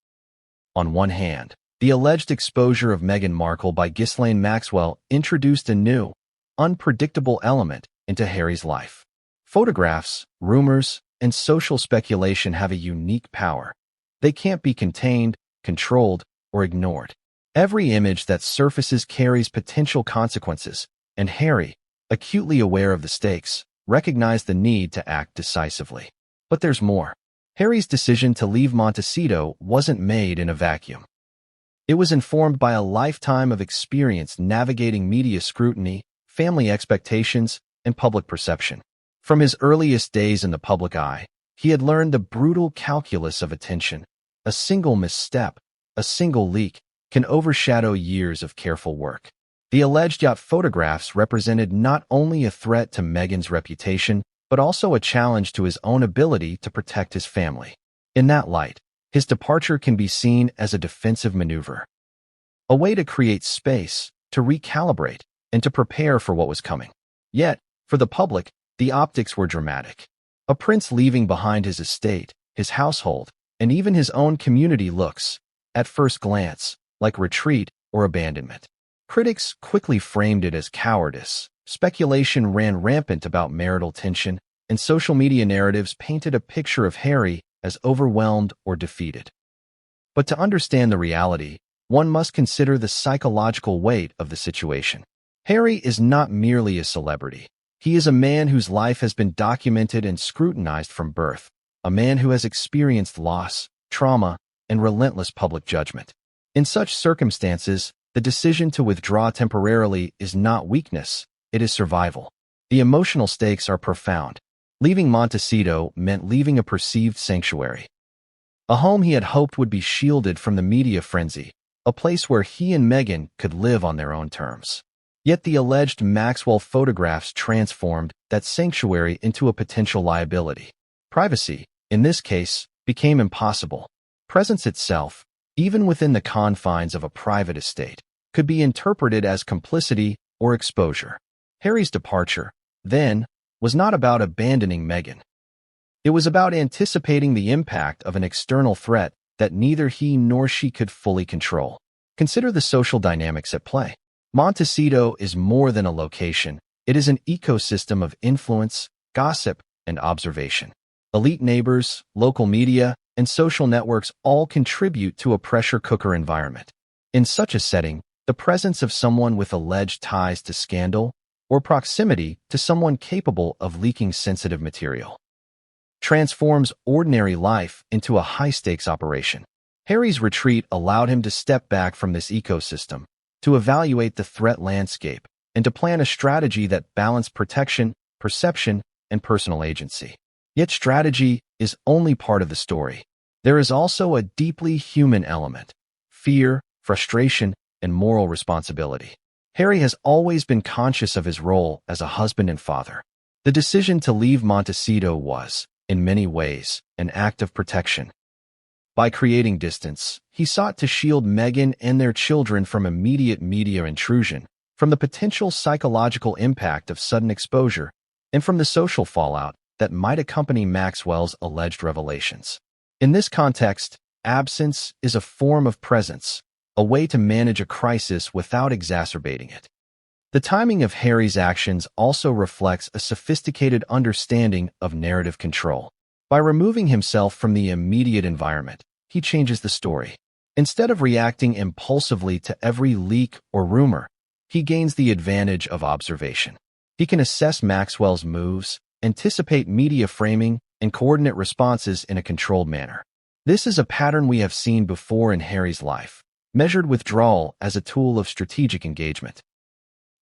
On one hand, the alleged exposure of Meghan Markle by Ghislaine Maxwell introduced a new, unpredictable element into Harry's life. Photographs, rumors, and social speculation have a unique power. They can't be contained, controlled, or ignored. Every image that surfaces carries potential consequences, and Harry, acutely aware of the stakes, recognized the need to act decisively. But there's more. Harry's decision to leave Montecito wasn't made in a vacuum. It was informed by a lifetime of experience navigating media scrutiny, family expectations, and public perception. From his earliest days in the public eye, he had learned the brutal calculus of attention. A single misstep, a single leak, can overshadow years of careful work. The alleged yacht photographs represented not only a threat to Meghan's reputation, but also a challenge to his own ability to protect his family. In that light, his departure can be seen as a defensive maneuver, a way to create space, to recalibrate, and to prepare for what was coming. Yet, for the public, the optics were dramatic. A prince leaving behind his estate, his household, and even his own community looks, at first glance, like retreat or abandonment. Critics quickly framed it as cowardice. Speculation ran rampant about marital tension, and social media narratives painted a picture of Harry as overwhelmed or defeated. But to understand the reality, one must consider the psychological weight of the situation. Harry is not merely a celebrity. He is a man whose life has been documented and scrutinized from birth, a man who has experienced loss, trauma, and relentless public judgment. In such circumstances, the decision to withdraw temporarily is not weakness, it is survival. The emotional stakes are profound. Leaving Montecito meant leaving a perceived sanctuary. A home he had hoped would be shielded from the media frenzy, a place where he and Meghan could live on their own terms. Yet the alleged Maxwell photographs transformed that sanctuary into a potential liability. Privacy, in this case, became impossible. Presence itself, even within the confines of a private estate, could be interpreted as complicity or exposure. Harry's departure, then, was not about abandoning Meghan. It was about anticipating the impact of an external threat that neither he nor she could fully control. Consider the social dynamics at play. Montecito is more than a location. It is an ecosystem of influence, gossip, and observation. Elite neighbors, local media, and social networks all contribute to a pressure cooker environment. In such a setting, the presence of someone with alleged ties to scandal or proximity to someone capable of leaking sensitive material transforms ordinary life into a high-stakes operation. Harry's retreat allowed him to step back from this ecosystem, to evaluate the threat landscape, and to plan a strategy that balanced protection, perception, and personal agency. Yet strategy is only part of the story. There is also a deeply human element: fear, frustration, and moral responsibility. Harry has always been conscious of his role as a husband and father. The decision to leave Montecito was, in many ways, an act of protection. By creating distance, he sought to shield Meghan and their children from immediate media intrusion, from the potential psychological impact of sudden exposure, and from the social fallout that might accompany Maxwell's alleged revelations. In this context, absence is a form of presence, a way to manage a crisis without exacerbating it. The timing of Harry's actions also reflects a sophisticated understanding of narrative control. By removing himself from the immediate environment, he changes the story. Instead of reacting impulsively to every leak or rumor, he gains the advantage of observation. He can assess Maxwell's moves, anticipate media framing, and coordinate responses in a controlled manner. This is a pattern we have seen before in Harry's life, measured withdrawal as a tool of strategic engagement.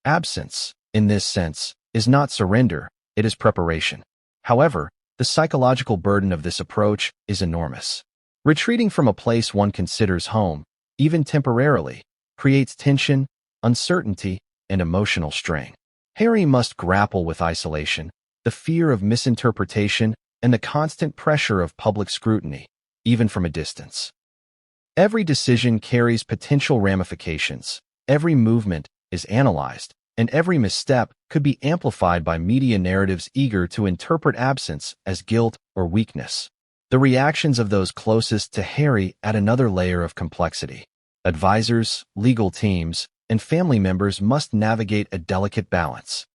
Absence, in this sense, is not surrender, it is preparation. However, the psychological burden of this approach is enormous. Retreating from a place one considers home, even temporarily, creates tension, uncertainty, and emotional strain. Harry must grapple with isolation, the fear of misinterpretation, and the constant pressure of public scrutiny, even from a distance. Every decision carries potential ramifications, every movement is analyzed, and every misstep could be amplified by media narratives eager to interpret absence as guilt or weakness. The reactions of those closest to Harry add another layer of complexity. Advisors, legal teams, and family members must navigate a delicate balance.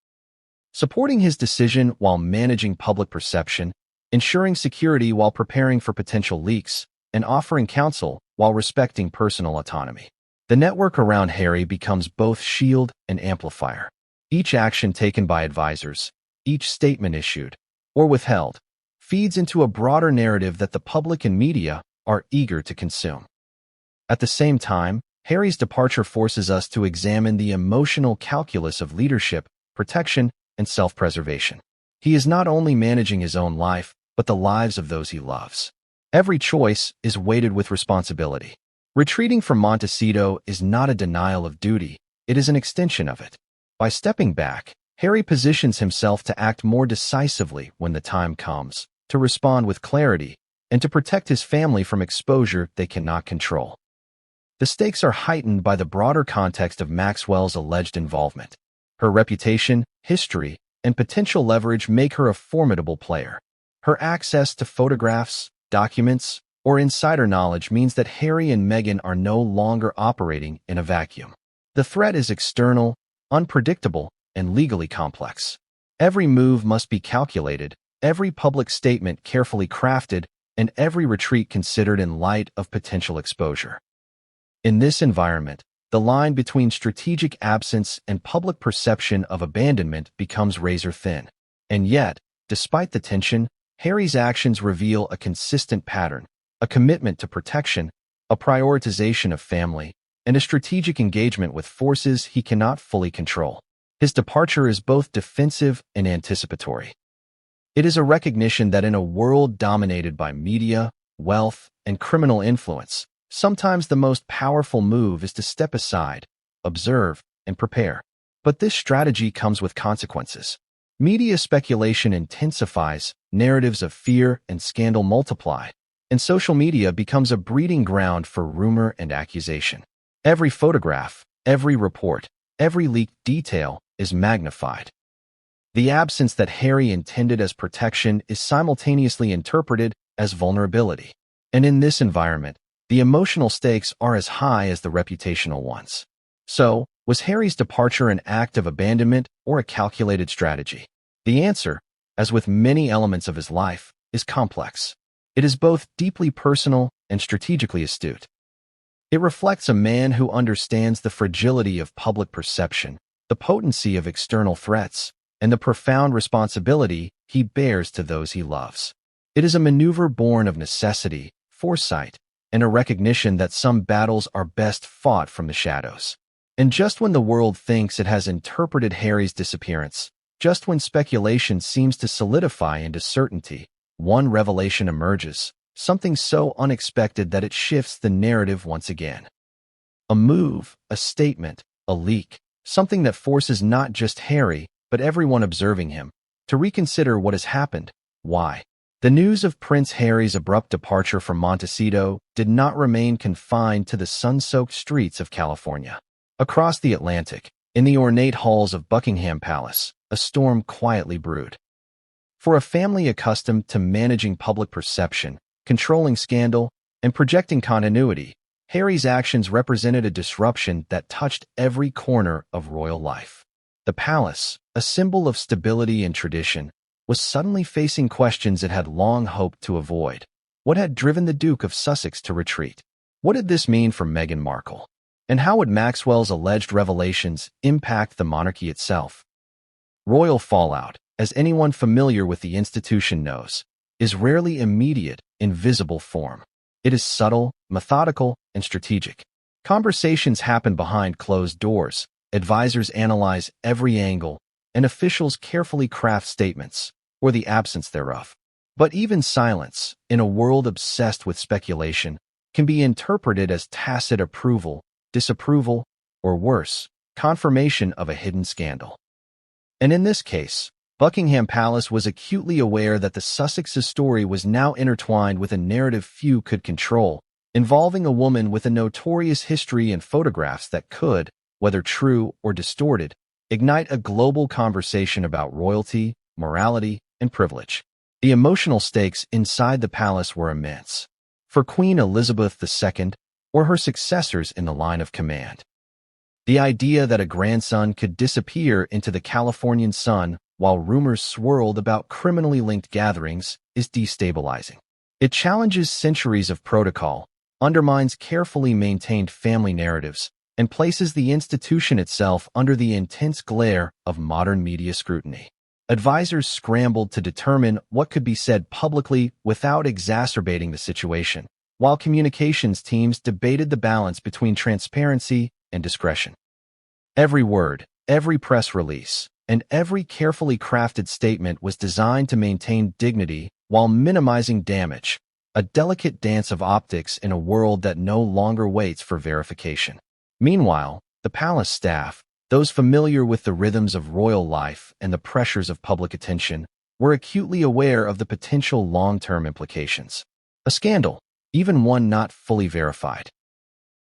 Supporting his decision while managing public perception, ensuring security while preparing for potential leaks, and offering counsel while respecting personal autonomy. The network around Harry becomes both shield and amplifier. Each action taken by advisors, each statement issued, or withheld, feeds into a broader narrative that the public and media are eager to consume. At the same time, Harry's departure forces us to examine the emotional calculus of leadership, protection, and self-preservation. He is not only managing his own life, but the lives of those he loves. Every choice is weighted with responsibility. Retreating from Montecito is not a denial of duty, it is an extension of it. By stepping back, Harry positions himself to act more decisively when the time comes, to respond with clarity, and to protect his family from exposure they cannot control. The stakes are heightened by the broader context of Maxwell's alleged involvement. Her reputation, history, and potential leverage make her a formidable player. Her access to photographs, documents, or insider knowledge means that Harry and Meghan are no longer operating in a vacuum. The threat is external, unpredictable, and legally complex. Every move must be calculated, every public statement carefully crafted, and every retreat considered in light of potential exposure. In this environment, the line between strategic absence and public perception of abandonment becomes razor-thin. And yet, despite the tension, Harry's actions reveal a consistent pattern, a commitment to protection, a prioritization of family, and a strategic engagement with forces he cannot fully control. His departure is both defensive and anticipatory. It is a recognition that in a world dominated by media, wealth, and criminal influence, sometimes the most powerful move is to step aside, observe, and prepare. But this strategy comes with consequences. Media speculation intensifies, narratives of fear and scandal multiply, and social media becomes a breeding ground for rumor and accusation. Every photograph, every report, every leaked detail is magnified. The absence that Harry intended as protection is simultaneously interpreted as vulnerability. And in this environment, the emotional stakes are as high as the reputational ones. So, was Harry's departure an act of abandonment or a calculated strategy? The answer, as with many elements of his life, is complex. It is both deeply personal and strategically astute. It reflects a man who understands the fragility of public perception, the potency of external threats, and the profound responsibility he bears to those he loves. It is a maneuver born of necessity, foresight, and a recognition that some battles are best fought from the shadows. And just when the world thinks it has interpreted Harry's disappearance, just when speculation seems to solidify into certainty, one revelation emerges, something so unexpected that it shifts the narrative once again. A move, a statement, a leak, something that forces not just Harry, but everyone observing him, to reconsider what has happened. Why? The news of Prince Harry's abrupt departure from Montecito did not remain confined to the sun-soaked streets of California. Across the Atlantic, in the ornate halls of Buckingham Palace, a storm quietly brewed. For a family accustomed to managing public perception, controlling scandal, and projecting continuity, Harry's actions represented a disruption that touched every corner of royal life. The palace, a symbol of stability and tradition, was suddenly facing questions it had long hoped to avoid. What had driven the Duke of Sussex to retreat? What did this mean for Meghan Markle? And how would Maxwell's alleged revelations impact the monarchy itself? Royal fallout, as anyone familiar with the institution knows, is rarely immediate in visible form. It is subtle, methodical, and strategic. Conversations happen behind closed doors, advisors analyze every angle, and officials carefully craft statements, or the absence thereof. But even silence, in a world obsessed with speculation, can be interpreted as tacit approval, disapproval, or worse, confirmation of a hidden scandal. And in this case, Buckingham Palace was acutely aware that the Sussexes' story was now intertwined with a narrative few could control, involving a woman with a notorious history and photographs that could, whether true or distorted, ignite a global conversation about royalty, morality, and privilege. The emotional stakes inside the palace were immense. For Queen Elizabeth II, or her successors in the line of command. The idea that a grandson could disappear into the Californian sun while rumors swirled about criminally linked gatherings is destabilizing. It challenges centuries of protocol, undermines carefully maintained family narratives, and places the institution itself under the intense glare of modern media scrutiny. Advisors scrambled to determine what could be said publicly without exacerbating the situation, while communications teams debated the balance between transparency and discretion. Every word, every press release, and every carefully crafted statement was designed to maintain dignity while minimizing damage, a delicate dance of optics in a world that no longer waits for verification. Meanwhile, the palace staff, those familiar with the rhythms of royal life and the pressures of public attention, were acutely aware of the potential long-term implications. A scandal, even one not fully verified,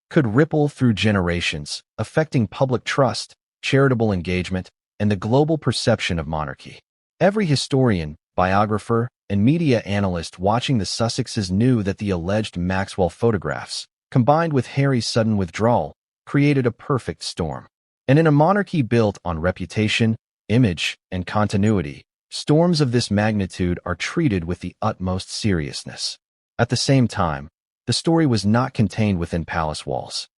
could ripple through generations, affecting public trust, charitable engagement, and the global perception of monarchy. Every historian, biographer, and media analysts watching the Sussexes knew that the alleged Maxwell photographs, combined with Harry's sudden withdrawal, created a perfect storm. And in a monarchy built on reputation, image, and continuity, storms of this magnitude are treated with the utmost seriousness. At the same time, the story was not contained within palace walls.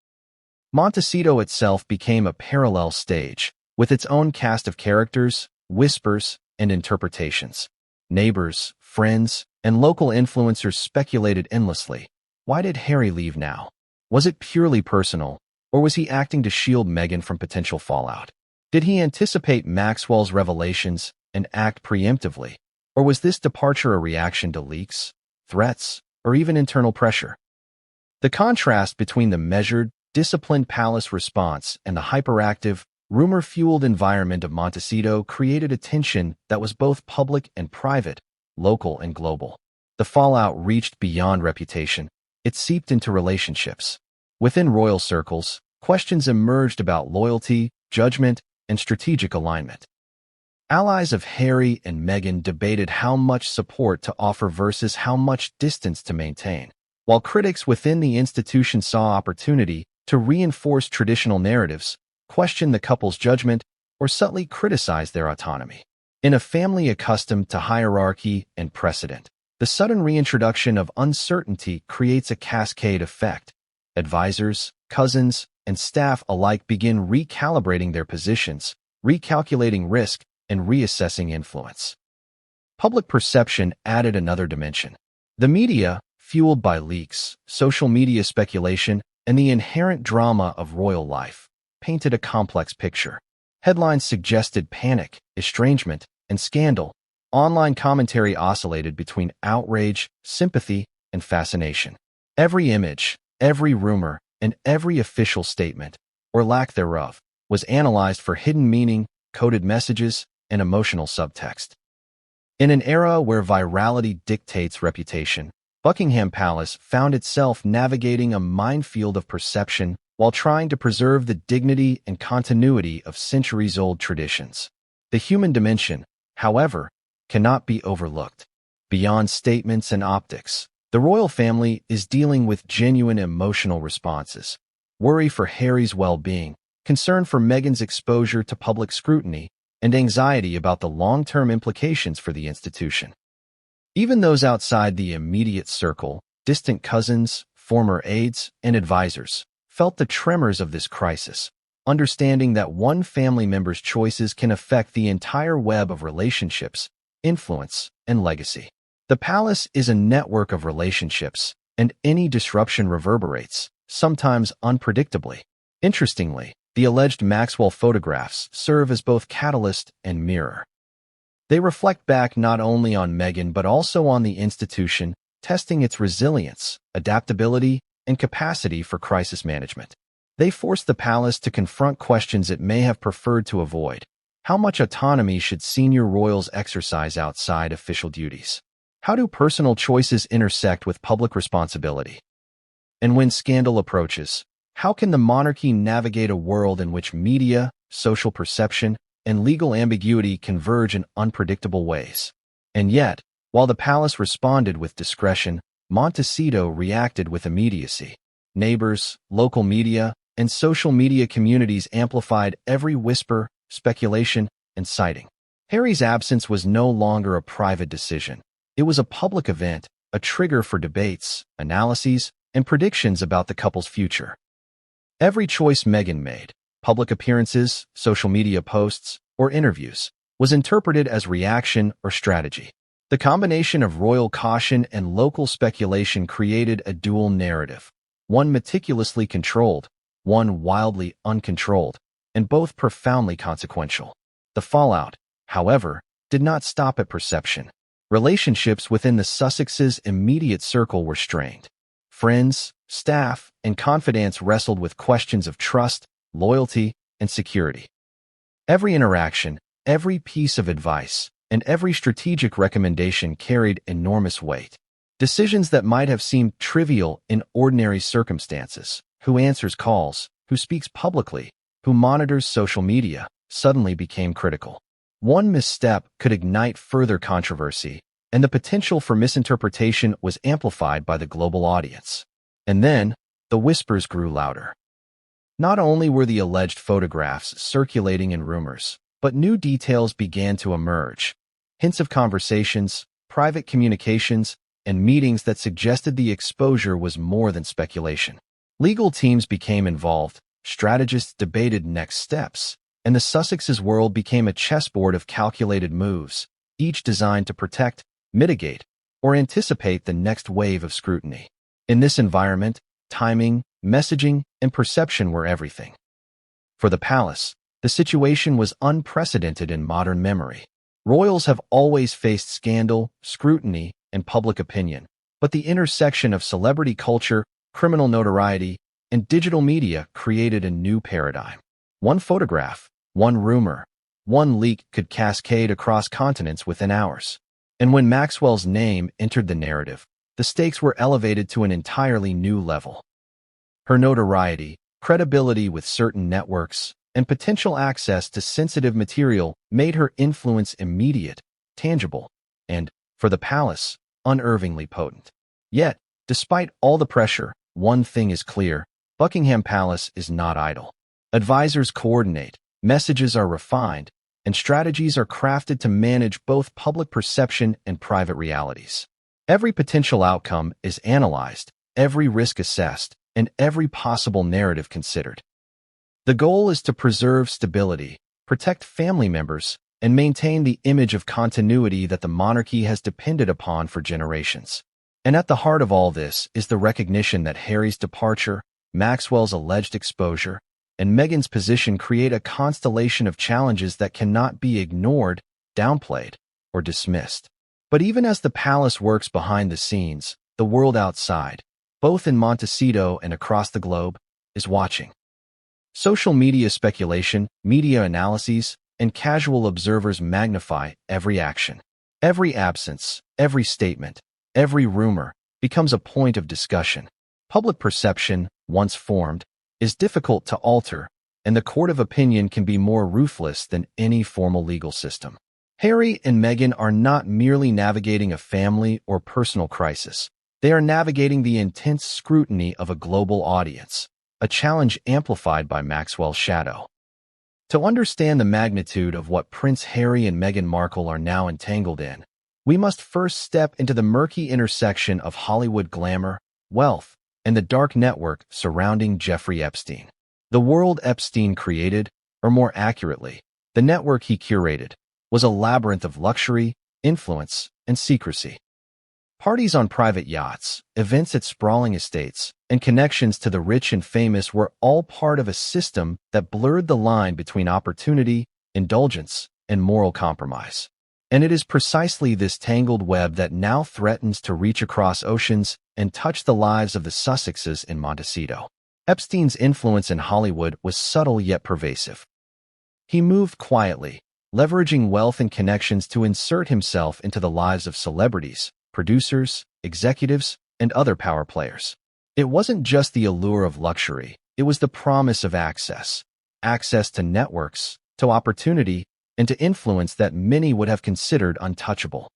Montecito itself became a parallel stage, with its own cast of characters, whispers, and interpretations. Neighbors, friends, and local influencers speculated endlessly. Why did Harry leave now? Was it purely personal, or was he acting to shield Meghan from potential fallout? Did he anticipate Maxwell's revelations and act preemptively, or was this departure a reaction to leaks, threats, or even internal pressure? The contrast between the measured, disciplined palace response and the hyperactive, rumor-fueled environment of Montecito created a tension that was both public and private, local and global. The fallout reached beyond reputation. It seeped into relationships. Within royal circles, questions emerged about loyalty, judgment, and strategic alignment. Allies of Harry and Meghan debated how much support to offer versus how much distance to maintain, while critics within the institution saw opportunity to reinforce traditional narratives, question the couple's judgment, or subtly criticize their autonomy. In a family accustomed to hierarchy and precedent, the sudden reintroduction of uncertainty creates a cascade effect. Advisors, cousins, and staff alike begin recalibrating their positions, recalculating risk, and reassessing influence. Public perception added another dimension. The media, fueled by leaks, social media speculation, and the inherent drama of royal life, painted a complex picture. Headlines suggested panic, estrangement, and scandal. Online commentary oscillated between outrage, sympathy, and fascination. Every image, every rumor, and every official statement, or lack thereof, was analyzed for hidden meaning, coded messages, and emotional subtext. In an era where virality dictates reputation, Buckingham Palace found itself navigating a minefield of perception while trying to preserve the dignity and continuity of centuries-old traditions. The human dimension, however, cannot be overlooked. Beyond statements and optics, the royal family is dealing with genuine emotional responses. Worry for Harry's well-being, concern for Meghan's exposure to public scrutiny, and anxiety about the long-term implications for the institution. Even those outside the immediate circle, distant cousins, former aides, and advisors, felt the tremors of this crisis, understanding that one family member's choices can affect the entire web of relationships, influence, and legacy. The palace is a network of relationships, and any disruption reverberates, sometimes unpredictably. Interestingly, the alleged Maxwell photographs serve as both catalyst and mirror. They reflect back not only on Meghan but also on the institution, testing its resilience, adaptability, and capacity for crisis management. They force the palace to confront questions it may have preferred to avoid. How much autonomy should senior royals exercise outside official duties? How do personal choices intersect with public responsibility? And when scandal approaches, how can the monarchy navigate a world in which media, social perception, and legal ambiguity converge in unpredictable ways? And yet, while the palace responded with discretion, Montecito reacted with immediacy. Neighbors, local media, and social media communities amplified every whisper, speculation, and sighting. Harry's absence was no longer a private decision. It was a public event, a trigger for debates, analyses, and predictions about the couple's future. Every choice Meghan made, public appearances, social media posts, or interviews, was interpreted as reaction or strategy. The combination of royal caution and local speculation created a dual narrative, one meticulously controlled, one wildly uncontrolled, and both profoundly consequential. The fallout, however, did not stop at perception. Relationships within the Sussexes' immediate circle were strained. Friends, staff, and confidants wrestled with questions of trust, loyalty, and security. Every interaction, every piece of advice, and every strategic recommendation carried enormous weight. Decisions that might have seemed trivial in ordinary circumstances, who answers calls, who speaks publicly, who monitors social media, suddenly became critical. One misstep could ignite further controversy, and the potential for misinterpretation was amplified by the global audience. And then, the whispers grew louder. Not only were the alleged photographs circulating in rumors, but new details began to emerge. Hints of conversations, private communications, and meetings that suggested the exposure was more than speculation. Legal teams became involved, strategists debated next steps, and the Sussexes world became a chessboard of calculated moves, each designed to protect, mitigate, or anticipate the next wave of scrutiny. In this environment, timing, messaging, and perception were everything. For the palace, the situation was unprecedented in modern memory. Royals have always faced scandal, scrutiny, and public opinion, but the intersection of celebrity culture, criminal notoriety, and digital media created a new paradigm. One photograph, one rumor, one leak could cascade across continents within hours. And when Maxwell's name entered the narrative, the stakes were elevated to an entirely new level. Her notoriety, credibility with certain networks, and potential access to sensitive material made her influence immediate, tangible, and, for the palace, unervingly potent. Yet, despite all the pressure, one thing is clear: Buckingham Palace is not idle. Advisors coordinate, messages are refined, and strategies are crafted to manage both public perception and private realities. Every potential outcome is analyzed, every risk assessed, and every possible narrative considered. The goal is to preserve stability, protect family members, and maintain the image of continuity that the monarchy has depended upon for generations. And at the heart of all this is the recognition that Harry's departure, Maxwell's alleged exposure, and Meghan's position create a constellation of challenges that cannot be ignored, downplayed, or dismissed. But even as the palace works behind the scenes, the world outside, both in Montecito and across the globe, is watching. Social media speculation, media analyses, and casual observers magnify every action. Every absence, every statement, every rumor becomes a point of discussion. Public perception, once formed, is difficult to alter, and the court of opinion can be more ruthless than any formal legal system. Harry and Meghan are not merely navigating a family or personal crisis. They are navigating the intense scrutiny of a global audience, a challenge amplified by Maxwell's shadow. To understand the magnitude of what Prince Harry and Meghan Markle are now entangled in, we must first step into the murky intersection of Hollywood glamour, wealth, and the dark network surrounding Jeffrey Epstein. The world Epstein created, or more accurately, the network he curated, was a labyrinth of luxury, influence, and secrecy. Parties on private yachts, events at sprawling estates, and connections to the rich and famous were all part of a system that blurred the line between opportunity, indulgence, and moral compromise. And it is precisely this tangled web that now threatens to reach across oceans and touch the lives of the Sussexes in Montecito. Epstein's influence in Hollywood was subtle yet pervasive. He moved quietly, leveraging wealth and connections to insert himself into the lives of celebrities, producers, executives, and other power players. It wasn't just the allure of luxury, it was the promise of access. Access to networks, to opportunity, and to influence that many would have considered untouchable.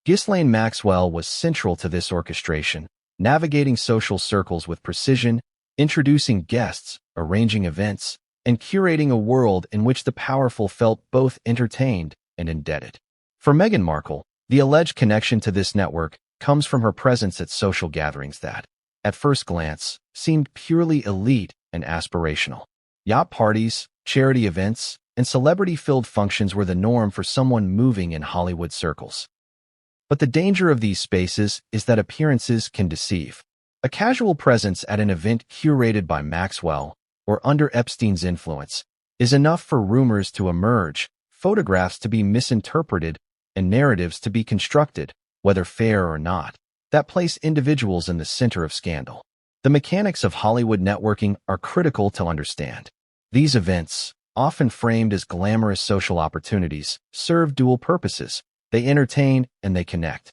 Ghislaine Maxwell was central to this orchestration, navigating social circles with precision, introducing guests, arranging events, and curating a world in which the powerful felt both entertained and indebted. For Meghan Markle, the alleged connection to this network comes from her presence at social gatherings that, at first glance, seemed purely elite and aspirational. Yacht parties, charity events, and celebrity-filled functions were the norm for someone moving in Hollywood circles. But the danger of these spaces is that appearances can deceive. A casual presence at an event curated by Maxwell, or under Epstein's influence, is enough for rumors to emerge, photographs to be misinterpreted, and narratives to be constructed, whether fair or not, that place individuals in the center of scandal. The mechanics of Hollywood networking are critical to understand. These events, often framed as glamorous social opportunities, serve dual purposes. They entertain and they connect.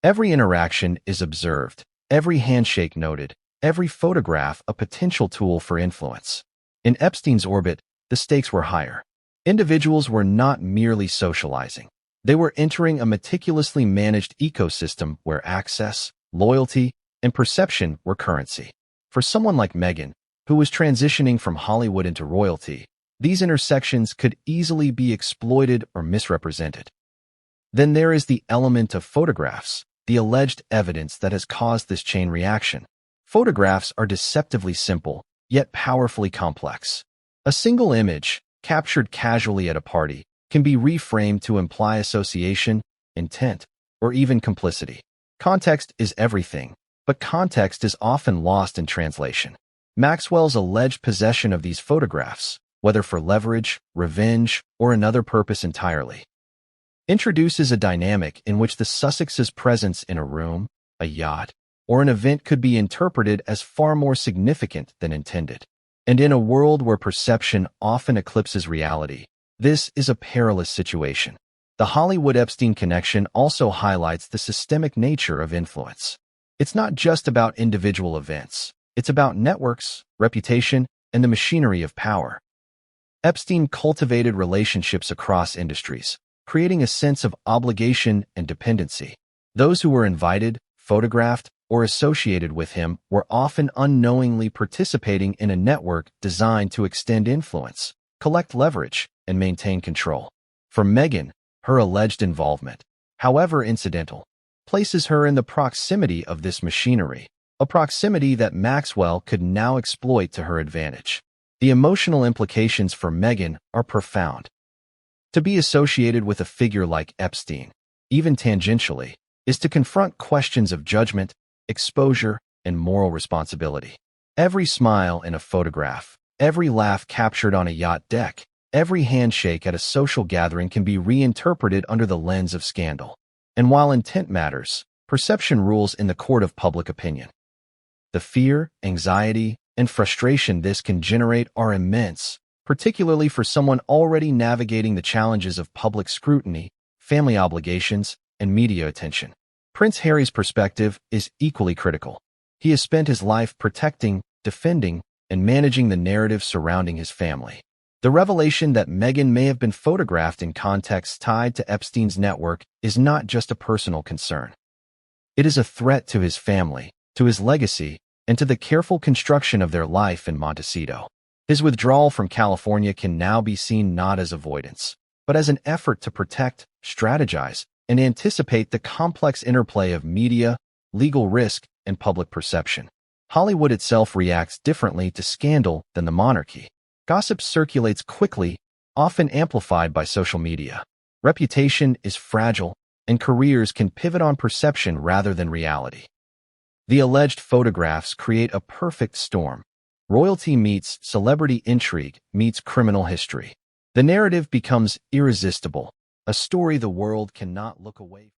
Every interaction is observed, every handshake noted, every photograph a potential tool for influence. In Epstein's orbit, the stakes were higher. Individuals were not merely socializing. They were entering a meticulously managed ecosystem where access, loyalty, and perception were currency. For someone like Meghan, who was transitioning from Hollywood into royalty, these intersections could easily be exploited or misrepresented. Then there is the element of photographs, the alleged evidence that has caused this chain reaction. Photographs are deceptively simple, yet powerfully complex. A single image, captured casually at a party, can be reframed to imply association, intent, or even complicity. Context is everything, but context is often lost in translation. Maxwell's alleged possession of these photographs, whether for leverage, revenge, or another purpose entirely, introduces a dynamic in which the Sussexes' presence in a room, a yacht, or an event could be interpreted as far more significant than intended. And in a world where perception often eclipses reality, this is a perilous situation. The Hollywood-Epstein connection also highlights the systemic nature of influence. It's not just about individual events. It's about networks, reputation, and the machinery of power. Epstein cultivated relationships across industries, creating a sense of obligation and dependency. Those who were invited, photographed, or associated with him were often unknowingly participating in a network designed to extend influence, collect leverage, and maintain control. For Meghan, her alleged involvement, however incidental, places her in the proximity of this machinery, a proximity that Maxwell could now exploit to her advantage. The emotional implications for Meghan are profound. To be associated with a figure like Epstein, even tangentially, is to confront questions of judgment, exposure, and moral responsibility. Every smile in a photograph, every laugh captured on a yacht deck, every handshake at a social gathering can be reinterpreted under the lens of scandal. And while intent matters, perception rules in the court of public opinion. The fear, anxiety, and frustration this can generate are immense, particularly for someone already navigating the challenges of public scrutiny, family obligations, and media attention. Prince Harry's perspective is equally critical. He has spent his life protecting, defending, and managing the narrative surrounding his family. The revelation that Meghan may have been photographed in contexts tied to Epstein's network is not just a personal concern. It is a threat to his family, to his legacy, and to the careful construction of their life in Montecito. His withdrawal from California can now be seen not as avoidance, but as an effort to protect, strategize, and anticipate the complex interplay of media, legal risk, and public perception. Hollywood itself reacts differently to scandal than the monarchy. Gossip circulates quickly, often amplified by social media. Reputation is fragile, and careers can pivot on perception rather than reality. The alleged photographs create a perfect storm. Royalty meets celebrity intrigue meets criminal history. The narrative becomes irresistible, a story the world cannot look away from.